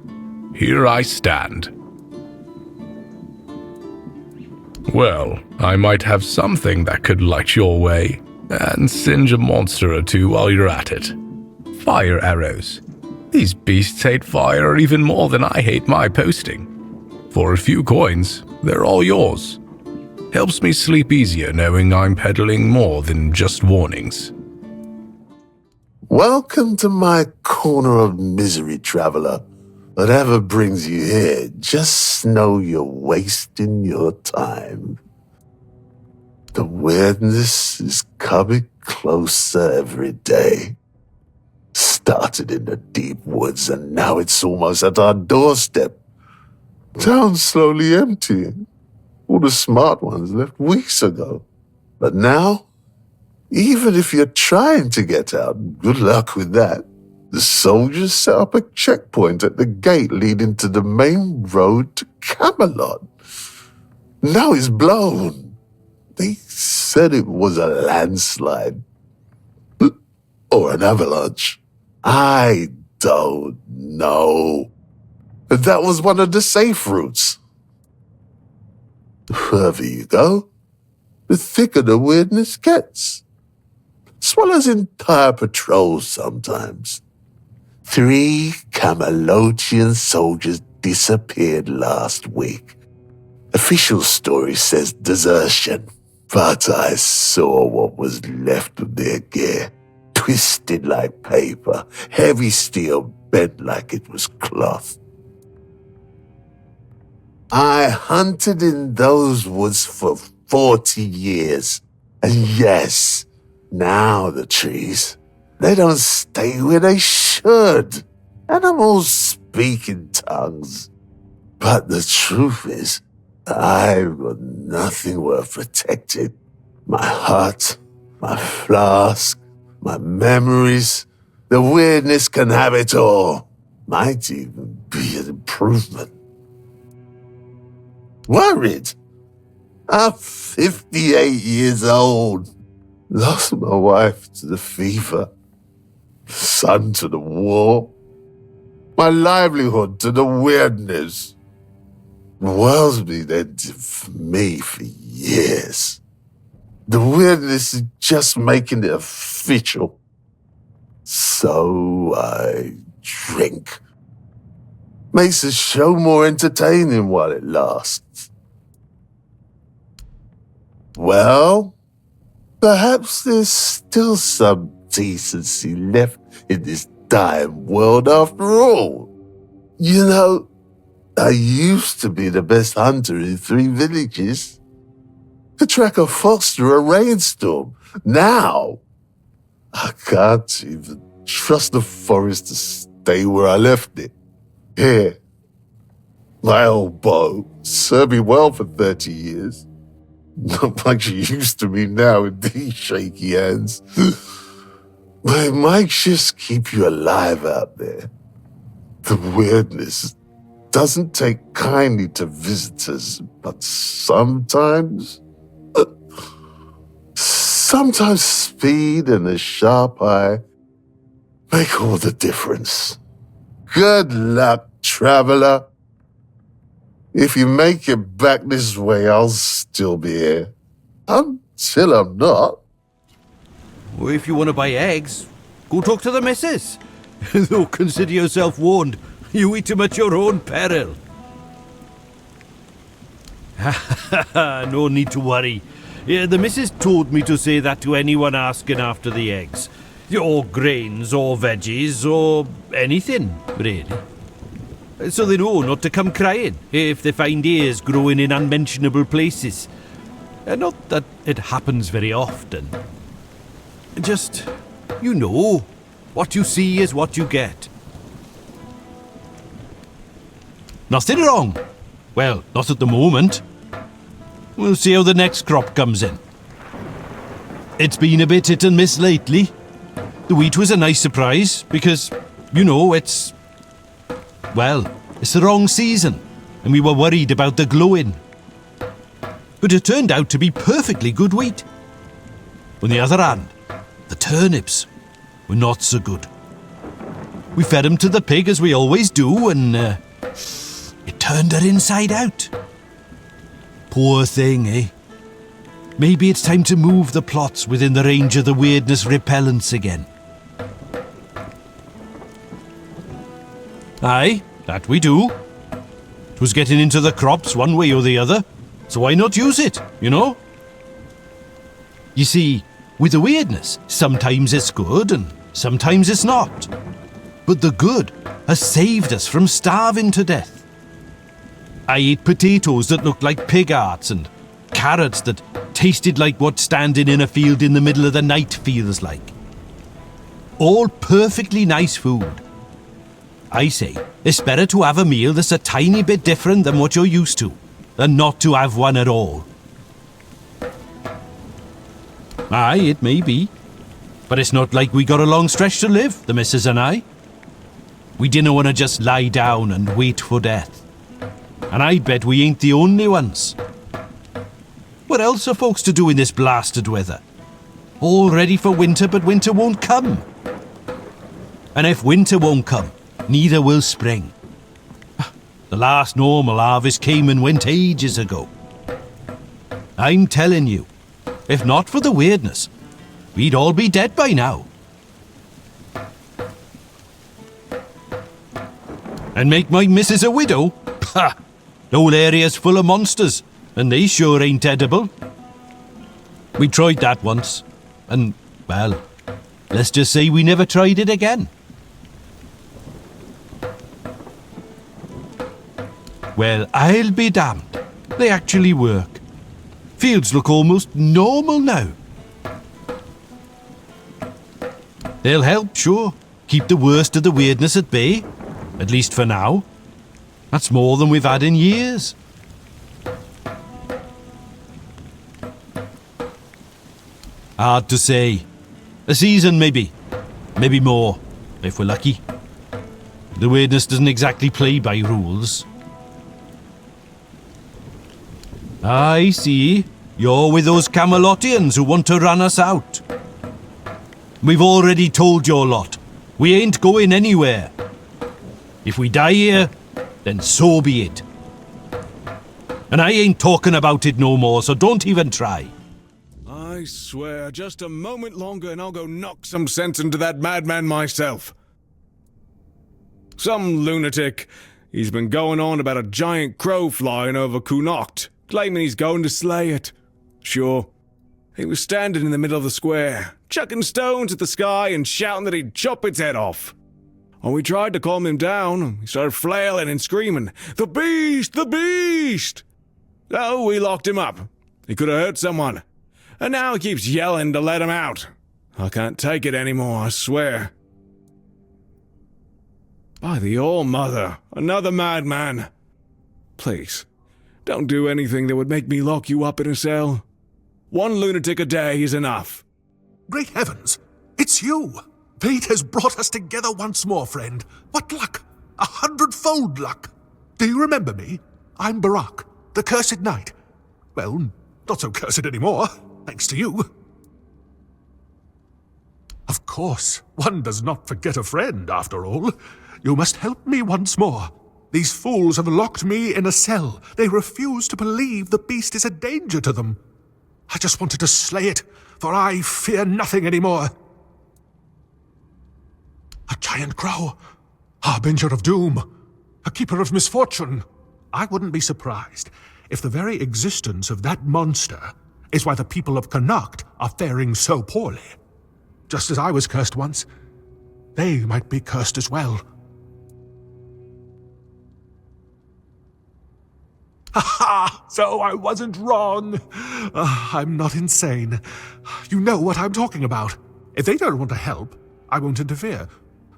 here I stand. Well, I might have something that could light your way, and singe a monster or two while you're at it. Fire arrows. These beasts hate fire even more than I hate my posting. For a few coins, they're all yours. Helps me sleep easier knowing I'm peddling more than just warnings. Welcome to my corner of misery, traveler. Whatever brings you here, just know you're wasting your time. The weirdness is coming closer every day. Started in the deep woods and now it's almost at our doorstep. Town's slowly emptying. All the smart ones left weeks ago. But now, even if you're trying to get out, good luck with that. The soldiers set up a checkpoint at the gate leading to the main road to Camelot. Now it's blown. They said it was a landslide. Or an avalanche. I don't know. But that was one of the safe routes. The further you go, the thicker the weirdness gets. Swallows entire patrols sometimes. 3 Camelotian soldiers disappeared last week. Official story says desertion, but I saw what was left of their gear. Twisted like paper, heavy steel bent like it was cloth. I hunted in those woods for 40 years. And yes, now the trees, they don't stay where they should. Animals speak in tongues. But the truth is, I've got nothing worth protecting. My heart, my flask, my memories. The weirdness can have it all. Might even be an improvement. Worried? I'm 58 years old. Lost my wife to the fever, son to the war, my livelihood to the weirdness. The world's been ending for me for years. The weirdness is just making it official. So I drink. Makes the show more entertaining while it lasts. Well, perhaps there's still some decency left in this dying world after all. You know, I used to be the best hunter in 3 villages. Could track a fox through a rainstorm. Now, I can't even trust the forest to stay where I left it. Here, my old bow served me well for 30 years. Not much use to me now in these shaky hands. But it might just keep you alive out there. The weirdness doesn't take kindly to visitors, but sometimes speed and a sharp eye make all the difference. Good luck, traveler. If you make it back this way, I'll still be here. Until I'm not. Or if you want to buy eggs, go talk to the missus. Though consider yourself warned. You eat them at your own peril. No need to worry. The missus told me to say that to anyone asking after the eggs. Or grains, or veggies, or anything, really. So they know not to come crying if they find ears growing in unmentionable places. Not that it happens very often. Just, you know, what you see is what you get. Nothing wrong. Well, not at the moment. We'll see how the next crop comes in. It's been a bit hit and miss lately. The wheat was a nice surprise because, you know, it's the wrong season and we were worried about the glowing. But it turned out to be perfectly good wheat. On the other hand, the turnips were not so good. We fed them to the pig as we always do and it turned her inside out. Poor thing, eh? Maybe it's time to move the plots within the range of the weirdness repellents again. Aye, that we do. It was getting into the crops one way or the other, so why not use it, you know? You see, with the weirdness, sometimes it's good and sometimes it's not. But the good has saved us from starving to death. I ate potatoes that looked like pig hearts and carrots that tasted like what standing in a field in the middle of the night feels like. All perfectly nice food. I say, it's better to have a meal that's a tiny bit different than what you're used to, than not to have one at all. Aye, it may be. But it's not like we got a long stretch to live, the missus and I. We didn't want to just lie down and wait for death. And I bet we ain't the only ones. What else are folks to do in this blasted weather? All ready for winter, but winter won't come. And if winter won't come, neither will spring. The last normal harvest came and went ages ago. I'm telling you, if not for the weirdness, we'd all be dead by now. And make my missus a widow? Pah! The whole area's full of monsters, and they sure ain't edible. We tried that once, and, well, let's just say we never tried it again. Well, I'll be damned. They actually work. Fields look almost normal now. They'll help, sure. Keep the worst of the weirdness at bay. At least for now. That's more than we've had in years. Hard to say. A season, maybe. Maybe more, if we're lucky. The weirdness doesn't exactly play by rules. I see. You're with those Camelotians who want to run us out. We've already told your lot. We ain't going anywhere. If we die here, then so be it. And I ain't talking about it no more, so don't even try. I swear, just a moment longer and I'll go knock some sense into that madman myself. Some lunatic. He's been going on about a giant crow flying over Connacht, claiming he's going to slay it. Sure. He was standing in the middle of the square, chucking stones at the sky and shouting that he'd chop its head off. When we tried to calm him down, he started flailing and screaming, "The beast! The beast!" So we locked him up. He could have hurt someone. And now he keeps yelling to let him out. I can't take it anymore, I swear. By the All-Mother, another madman. Please, don't do anything that would make me lock you up in a cell. One lunatic a day is enough. Great heavens! It's you! Fate has brought us together once more, friend. What luck! 100-fold luck! Do you remember me? I'm Barak, the Cursed Knight. Well, not so cursed anymore, thanks to you. Of course, one does not forget a friend, after all. You must help me once more. These fools have locked me in a cell. They refuse to believe the beast is a danger to them. I just wanted to slay it, for I fear nothing anymore. A giant crow, harbinger of doom, a keeper of misfortune. I wouldn't be surprised if the very existence of that monster is why the people of Connacht are faring so poorly. Just as I was cursed once, they might be cursed as well. Ha! So I wasn't wrong. I'm not insane. You know what I'm talking about. If they don't want to help, I won't interfere.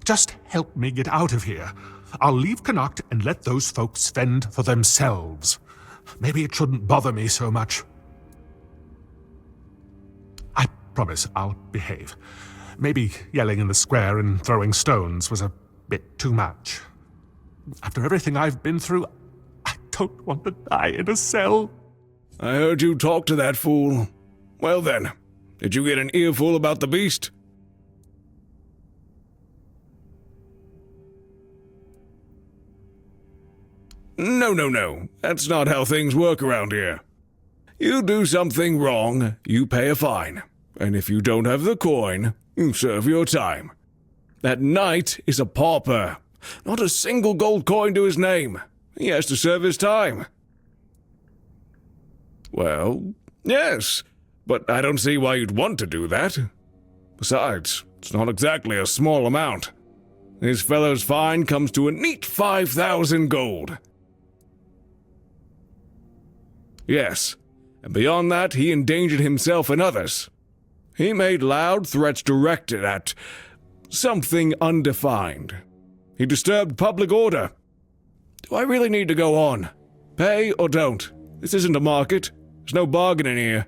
Just help me get out of here. I'll leave Connacht and let those folks fend for themselves. Maybe it shouldn't bother me so much. I promise I'll behave. Maybe yelling in the square and throwing stones was a bit too much. After everything I've been through, I don't want to die in a cell. I heard you talk to that fool. Well then, did you get an earful about the beast? No. That's not how things work around here. You do something wrong, you pay a fine. And if you don't have the coin, you serve your time. That knight is a pauper. Not a single gold coin to his name. He has to serve his time. Well, yes, but I don't see why you'd want to do that. Besides, it's not exactly a small amount. This fellow's fine comes to a neat 5,000 gold. Yes, and beyond that, he endangered himself and others. He made loud threats directed at something undefined. He disturbed public order. Do I really need to go on? Pay or don't? This isn't a market. There's no bargaining here.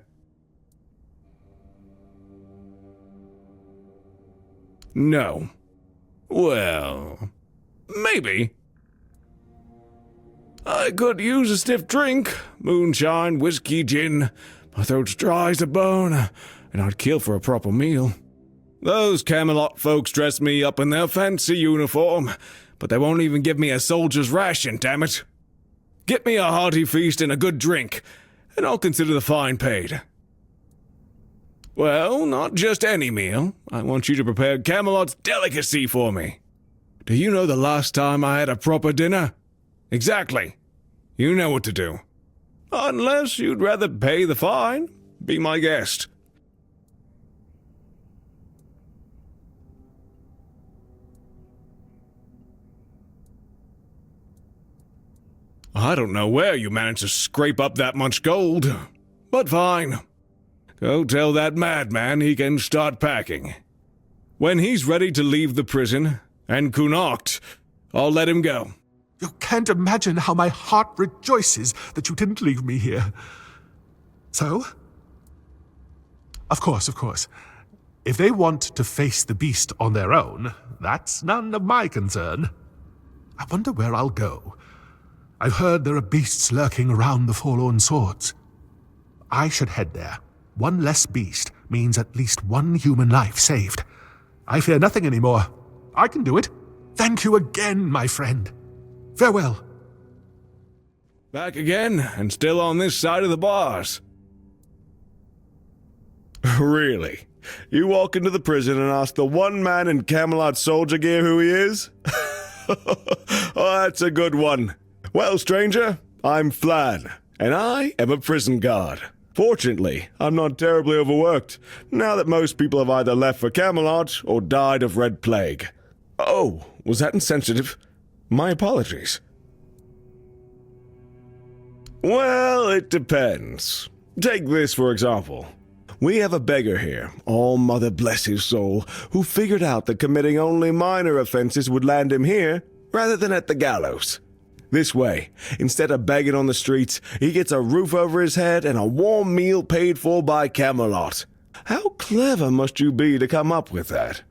No. Well, maybe. I could use a stiff drink. Moonshine, whiskey, gin. My throat's dry as a bone, and I'd kill for a proper meal. Those Camelot folks dress me up in their fancy uniform, but they won't even give me a soldier's ration, damn it. Get me a hearty feast and a good drink, and I'll consider the fine paid. Well, not just any meal. I want you to prepare Camelot's delicacy for me. Do you know the last time I had a proper dinner? Exactly. You know what to do. Unless you'd rather pay the fine, be my guest. I don't know where you managed to scrape up that much gold, but fine. Go tell that madman he can start packing. When he's ready to leave the prison, and Connacht, I'll let him go. You can't imagine how my heart rejoices that you didn't leave me here. So? Of course. If they want to face the beast on their own, that's none of my concern. I wonder where I'll go. I've heard there are beasts lurking around the Forlorn Swords. I should head there. One less beast means at least one human life saved. I fear nothing anymore. I can do it. Thank you again, my friend. Farewell. Back again, and still on this side of the bars. Really? You walk into the prison and ask the one man in Camelot soldier gear who he is? Oh, that's a good one. Well, stranger, I'm Flan, and I am a prison guard. Fortunately, I'm not terribly overworked, now that most people have either left for Camelot or died of Red Plague. Oh, was that insensitive? My apologies. Well, it depends. Take this, for example. We have a beggar here, all mother bless his soul, who figured out that committing only minor offenses would land him here, rather than at the gallows. This way, instead of begging on the streets, he gets a roof over his head and a warm meal paid for by Camelot. How clever must you be to come up with that?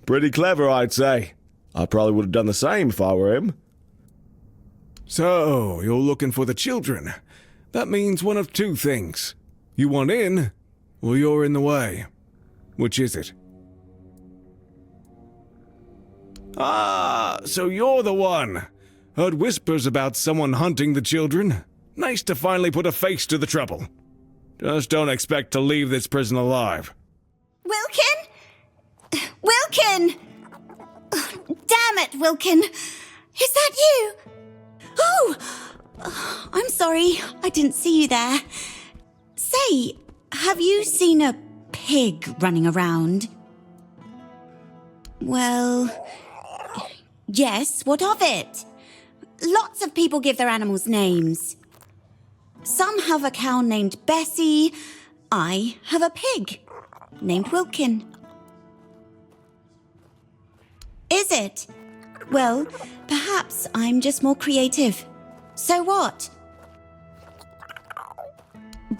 Pretty clever, I'd say. I probably would have done the same if I were him. So, you're looking for the children. That means one of two things. You want in, or you're in the way. Which is it? Ah, so you're the one. Heard whispers about someone hunting the children. Nice to finally put a face to the trouble. Just don't expect to leave this prison alive. Wilkin? Wilkin! Oh, damn it, Wilkin. Is that you? Oh! I'm sorry, I didn't see you there. Say, have you seen a pig running around? Well, yes, what of it? Lots of people give their animals names. Some have a cow named Bessie. I have a pig named Wilkin. Is it? Well, perhaps I'm just more creative. So what?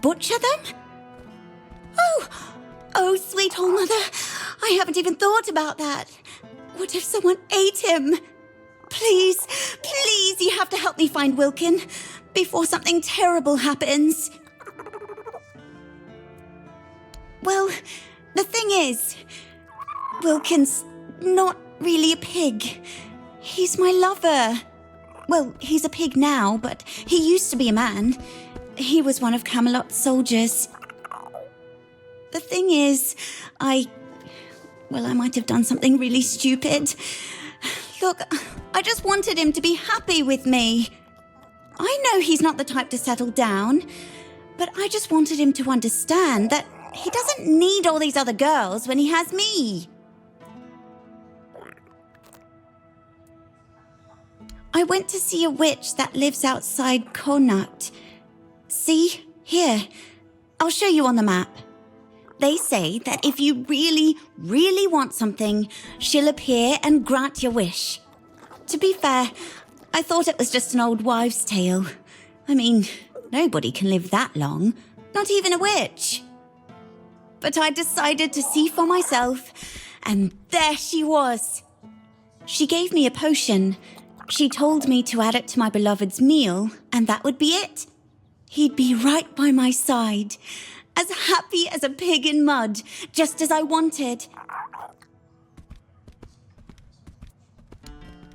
Butcher them? Oh, sweet old mother. I haven't even thought about that. What if someone ate him? Please, you have to help me find Wilkin before something terrible happens. Well, the thing is, Wilkin's not really a pig. He's my lover. Well, he's a pig now, but he used to be a man. He was one of Camelot's soldiers. The thing is, I might have done something really stupid. Look, I just wanted him to be happy with me. I know he's not the type to settle down, but I just wanted him to understand that he doesn't need all these other girls when he has me. I went to see a witch that lives outside Connacht. See? Here. I'll show you on the map. They say that if you really, really want something, she'll appear and grant your wish. To be fair, I thought it was just an old wives' tale. I mean, nobody can live that long, not even a witch. But I decided to see for myself, and there she was. She gave me a potion. She told me to add it to my beloved's meal, and that would be it. He'd be right by my side, as happy as a pig in mud, just as I wanted.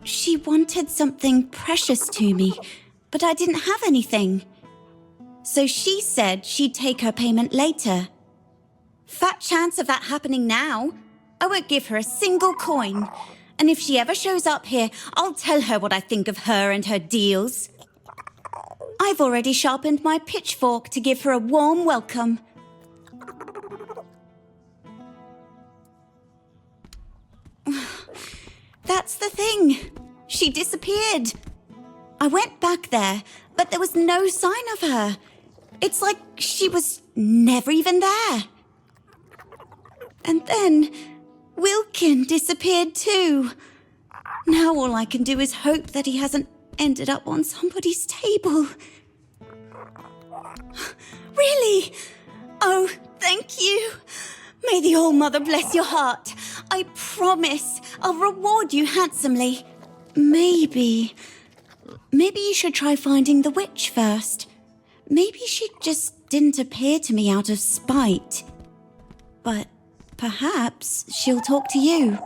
She wanted something precious to me, but I didn't have anything. So she said she'd take her payment later. Fat chance of that happening now. I won't give her a single coin. And if she ever shows up here, I'll tell her what I think of her and her deals. I've already sharpened my pitchfork to give her a warm welcome. That's the thing. She disappeared. I went back there, but there was no sign of her. It's like she was never even there. And then Wilkin disappeared too. Now all I can do is hope that he hasn't ended up on somebody's table. Really? Oh, thank you. May the All-Mother bless your heart. I promise I'll reward you handsomely. Maybe you should try finding the witch first. Maybe she just didn't appear to me out of spite. But perhaps she'll talk to you.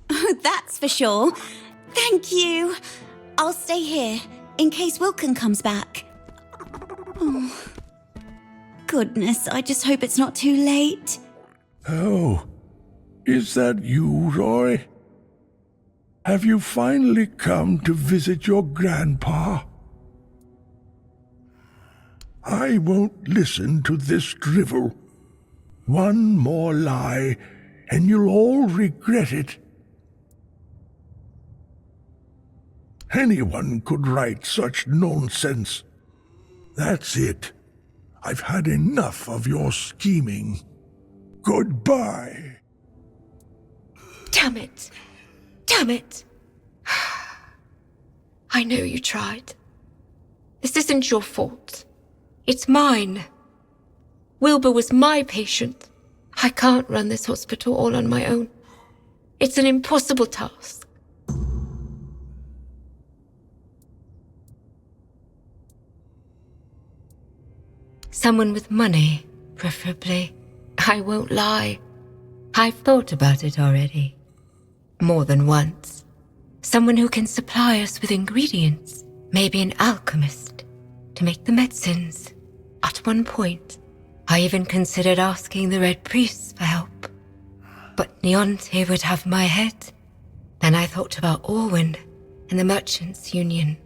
Oh, that's for sure. Thank you. I'll stay here in case Wilkin comes back. Oh, goodness, I just hope it's not too late. Oh, is that you, Roy? Have you finally come to visit your grandpa? I won't listen to this drivel. One more lie, and you'll all regret it. Anyone could write such nonsense. That's it. I've had enough of your scheming. Goodbye. Damn it. Damn it. I know you tried. This isn't your fault. It's mine. Wilbur was my patient. I can't run this hospital all on my own. It's an impossible task. Someone with money, preferably. I won't lie. I've thought about it already. More than once. Someone who can supply us with ingredients. Maybe an alchemist. To make the medicines. At one point, I even considered asking the Red Priests for help. But Neonte would have my head. Then I thought about Orwin and the Merchants' Union.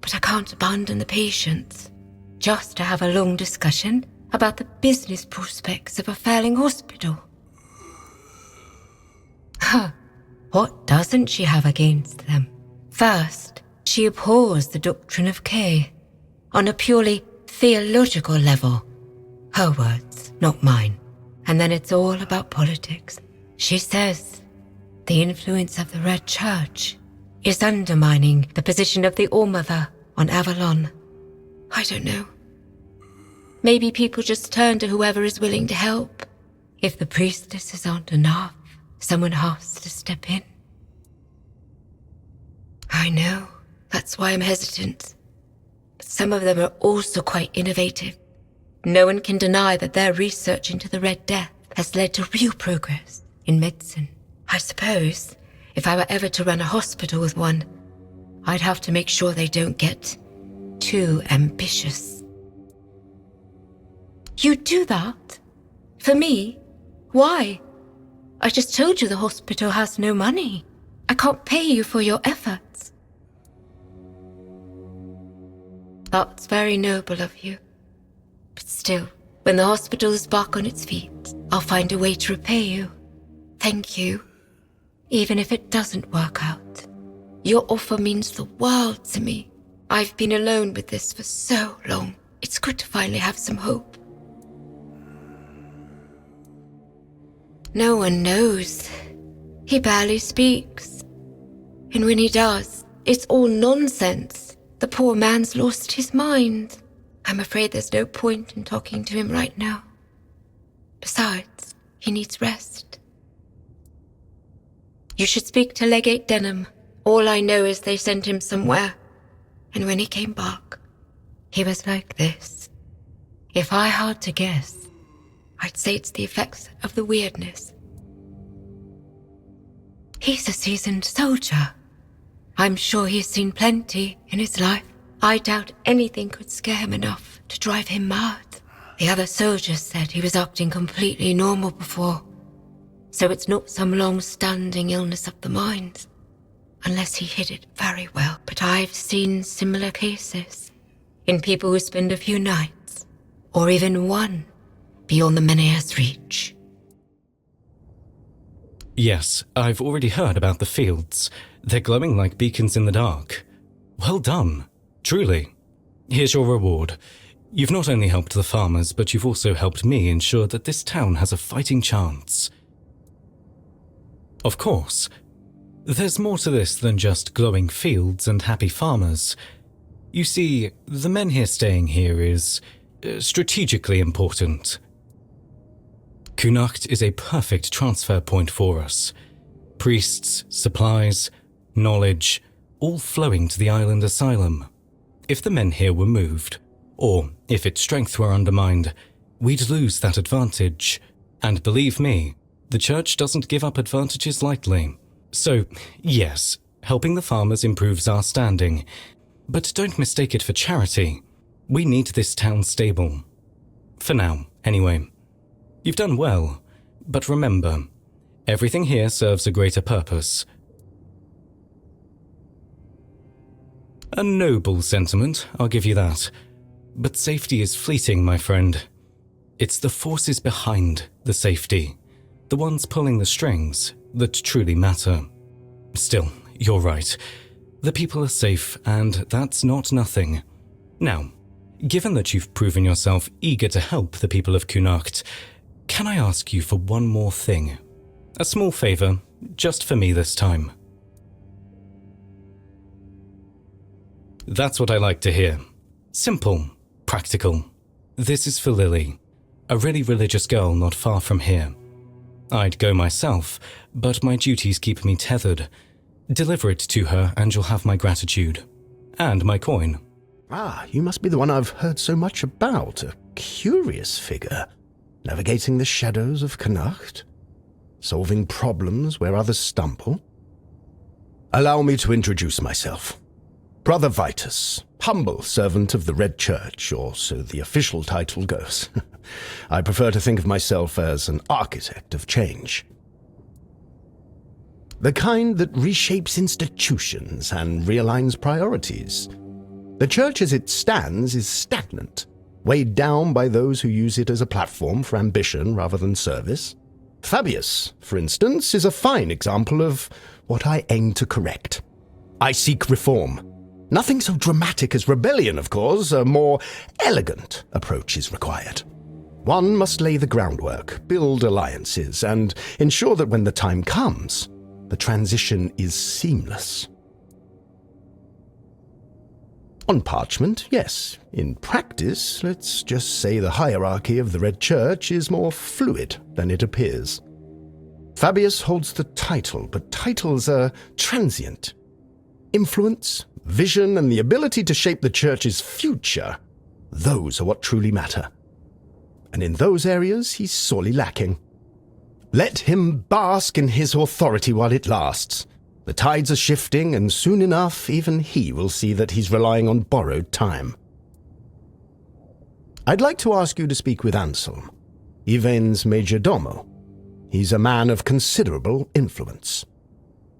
But I can't abandon the patients. Just to have a long discussion about the business prospects of a failing hospital. Huh. What doesn't she have against them? First, she abhors the doctrine of K. On a purely theological level. Her words, not mine. And then it's all about politics. She says the influence of the Red Church is undermining the position of the All-Mother on Avalon. I don't know. Maybe people just turn to whoever is willing to help. If the priestesses aren't enough, someone has to step in. I know. That's why I'm hesitant. But some of them are also quite innovative. No one can deny that their research into the Red Death has led to real progress in medicine. I suppose if I were ever to run a hospital with one, I'd have to make sure they don't get too ambitious. You'd do that? For me? Why? I just told you the hospital has no money. I can't pay you for your efforts. That's very noble of you. But still, when the hospital is back on its feet, I'll find a way to repay you. Thank you. Even if it doesn't work out. Your offer means the world to me. I've been alone with this for so long. It's good to finally have some hope. No one knows. He barely speaks. And when he does, it's all nonsense. The poor man's lost his mind. I'm afraid there's no point in talking to him right now. Besides, he needs rest. You should speak to Legate Denham. All I know is they sent him somewhere. And when he came back, he was like this. If I had to guess, I'd say it's the effects of the weirdness. He's a seasoned soldier. I'm sure he's seen plenty in his life. I doubt anything could scare him enough to drive him mad. The other soldiers said he was acting completely normal before. So it's not some long-standing illness of the mind. Unless he hid it very well. But I've seen similar cases. In people who spend a few nights, or even one, beyond the Menea's reach. Yes, I've already heard about the fields. They're glowing like beacons in the dark. Well done. Truly. Here's your reward. You've not only helped the farmers, but you've also helped me ensure that this town has a fighting chance. Of course. There's more to this than just glowing fields and happy farmers. You see, the men here staying here is strategically important. Connacht is a perfect transfer point for us. Priests, supplies, knowledge, all flowing to the island asylum. If the men here were moved, or if its strength were undermined, we'd lose that advantage. And believe me, the church doesn't give up advantages lightly. So, yes, helping the farmers improves our standing. But don't mistake it for charity. We need this town stable. For now, anyway. You've done well, but remember, everything here serves a greater purpose. A noble sentiment, I'll give you that. But safety is fleeting, my friend. It's the forces behind the safety, the ones pulling the strings, that truly matter. Still, you're right. The people are safe, and that's not nothing. Now, given that you've proven yourself eager to help the people of Connacht, can I ask you for one more thing? A small favor, just for me this time. That's what I like to hear. Simple, practical. This is for Lily, a really religious girl not far from here. I'd go myself, but my duties keep me tethered. Deliver it to her and you'll have my gratitude. And my coin. Ah, you must be the one I've heard so much about. A curious figure. Navigating the shadows of Connacht. Solving problems where others stumble. Allow me to introduce myself. Brother Vitus, humble servant of the Red Church, or so the official title goes. I prefer to think of myself as an architect of change. The kind that reshapes institutions and realigns priorities. The church as it stands is stagnant, weighed down by those who use it as a platform for ambition rather than service. Fabius, for instance, is a fine example of what I aim to correct. I seek reform. Nothing so dramatic as rebellion, of course. A more elegant approach is required. One must lay the groundwork, build alliances, and ensure that when the time comes, the transition is seamless. On parchment, yes. In practice, let's just say the hierarchy of the Red Church is more fluid than it appears. Fabius holds the title, but titles are transient. Influence, vision, and the ability to shape the Church's future, those are what truly matter. And in those areas, he's sorely lacking. Let him bask in his authority while it lasts. The tides are shifting, and soon enough, even he will see that he's relying on borrowed time. I'd like to ask you to speak with Anselm, Yvain's major domo. He's a man of considerable influence.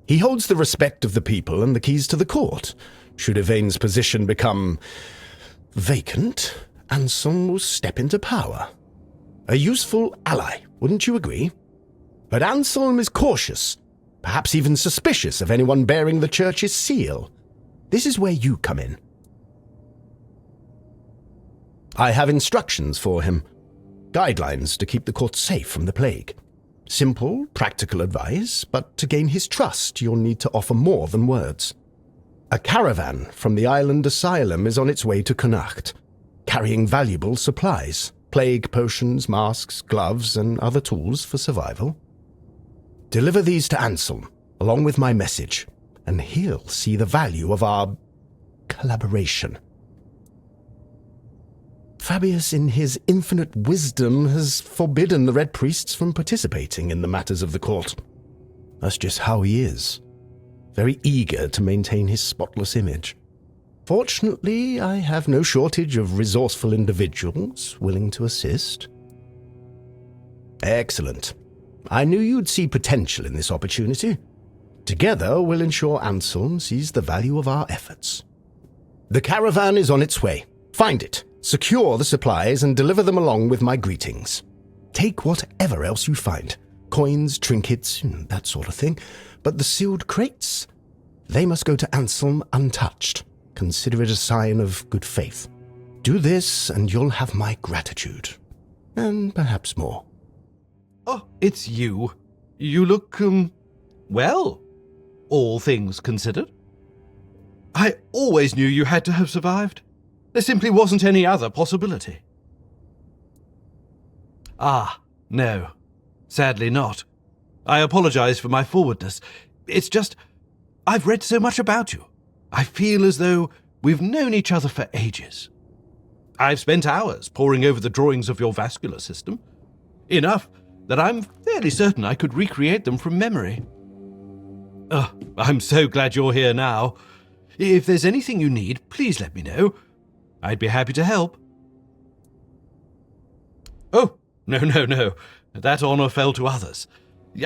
He holds the respect of the people and the keys to the court. Should Yvain's position become vacant, Anselm will step into power. A useful ally, wouldn't you agree? But Anselm is cautious, perhaps even suspicious of anyone bearing the church's seal. This is where you come in. I have instructions for him, guidelines to keep the court safe from the plague. Simple, practical advice, but to gain his trust, you'll need to offer more than words. A caravan from the island asylum is on its way to Connacht, carrying valuable supplies, plague potions, masks, gloves, and other tools for survival. Deliver these to Anselm, along with my message, and he'll see the value of our collaboration. Fabius, in his infinite wisdom, has forbidden the Red Priests from participating in the matters of the court. That's just how he is. Very eager to maintain his spotless image. Fortunately, I have no shortage of resourceful individuals willing to assist. Excellent. I knew you'd see potential in this opportunity. Together, we'll ensure Anselm sees the value of our efforts. The caravan is on its way. Find it, secure the supplies, and deliver them along with my greetings. Take whatever else you find. Coins, trinkets, that sort of thing. But the sealed crates? They must go to Anselm untouched. Consider it a sign of good faith. Do this, and you'll have my gratitude. And perhaps more. Oh, it's you. You look, Well, all things considered. I always knew you had to have survived. There simply wasn't any other possibility. Ah, no. Sadly not. I apologize for my forwardness. It's just, I've read so much about you. I feel as though we've known each other for ages. I've spent hours poring over the drawings of your vascular system. Enough that I'm fairly certain I could recreate them from memory. I'm so glad you're here now. If there's anything you need, please let me know. I'd be happy to help. Oh, no. That honor fell to others.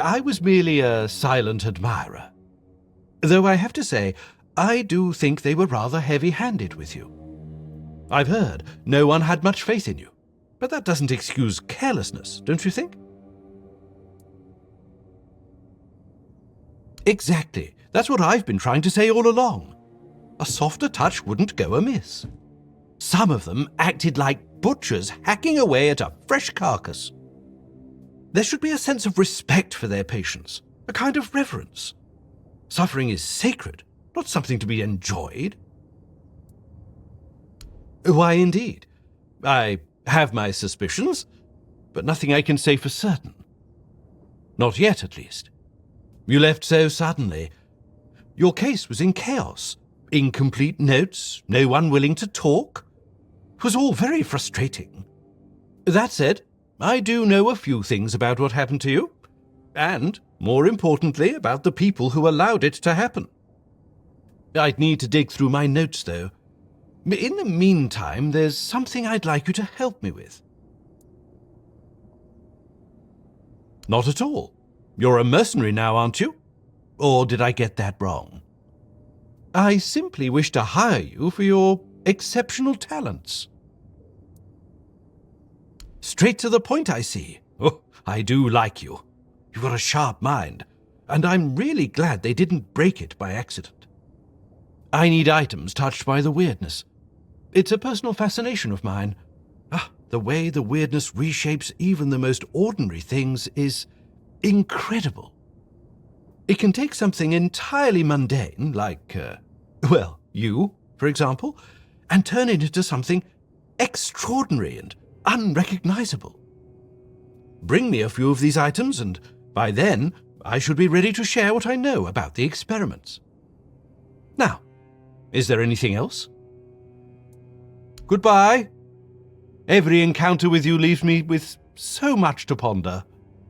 I was merely a silent admirer. Though I have to say, I do think they were rather heavy-handed with you. I've heard no one had much faith in you, but that doesn't excuse carelessness, don't you think? Exactly. That's what I've been trying to say all along. A softer touch wouldn't go amiss. Some of them acted like butchers hacking away at a fresh carcass. There should be a sense of respect for their patients, a kind of reverence. Suffering is sacred, not something to be enjoyed. Why, indeed. I have my suspicions, but nothing I can say for certain. Not yet, at least. You left so suddenly. Your case was in chaos. Incomplete notes, no one willing to talk. It was all very frustrating. That said, I do know a few things about what happened to you, and, more importantly, about the people who allowed it to happen. I'd need to dig through my notes, though. In the meantime, there's something I'd like you to help me with. Not at all. You're a mercenary now, aren't you? Or did I get that wrong? I simply wish to hire you for your exceptional talents. Straight to the point, I see. Oh, I do like you. You've got a sharp mind, and I'm really glad they didn't break it by accident. I need items touched by the weirdness. It's a personal fascination of mine. The way the weirdness reshapes even the most ordinary things is incredible. It can take something entirely mundane, like, you, for example, and turn it into something extraordinary and unrecognizable. Bring me a few of these items, and by then I should be ready to share what I know about the experiments. Now, is there anything else? Goodbye. Every encounter with you leaves me with so much to ponder.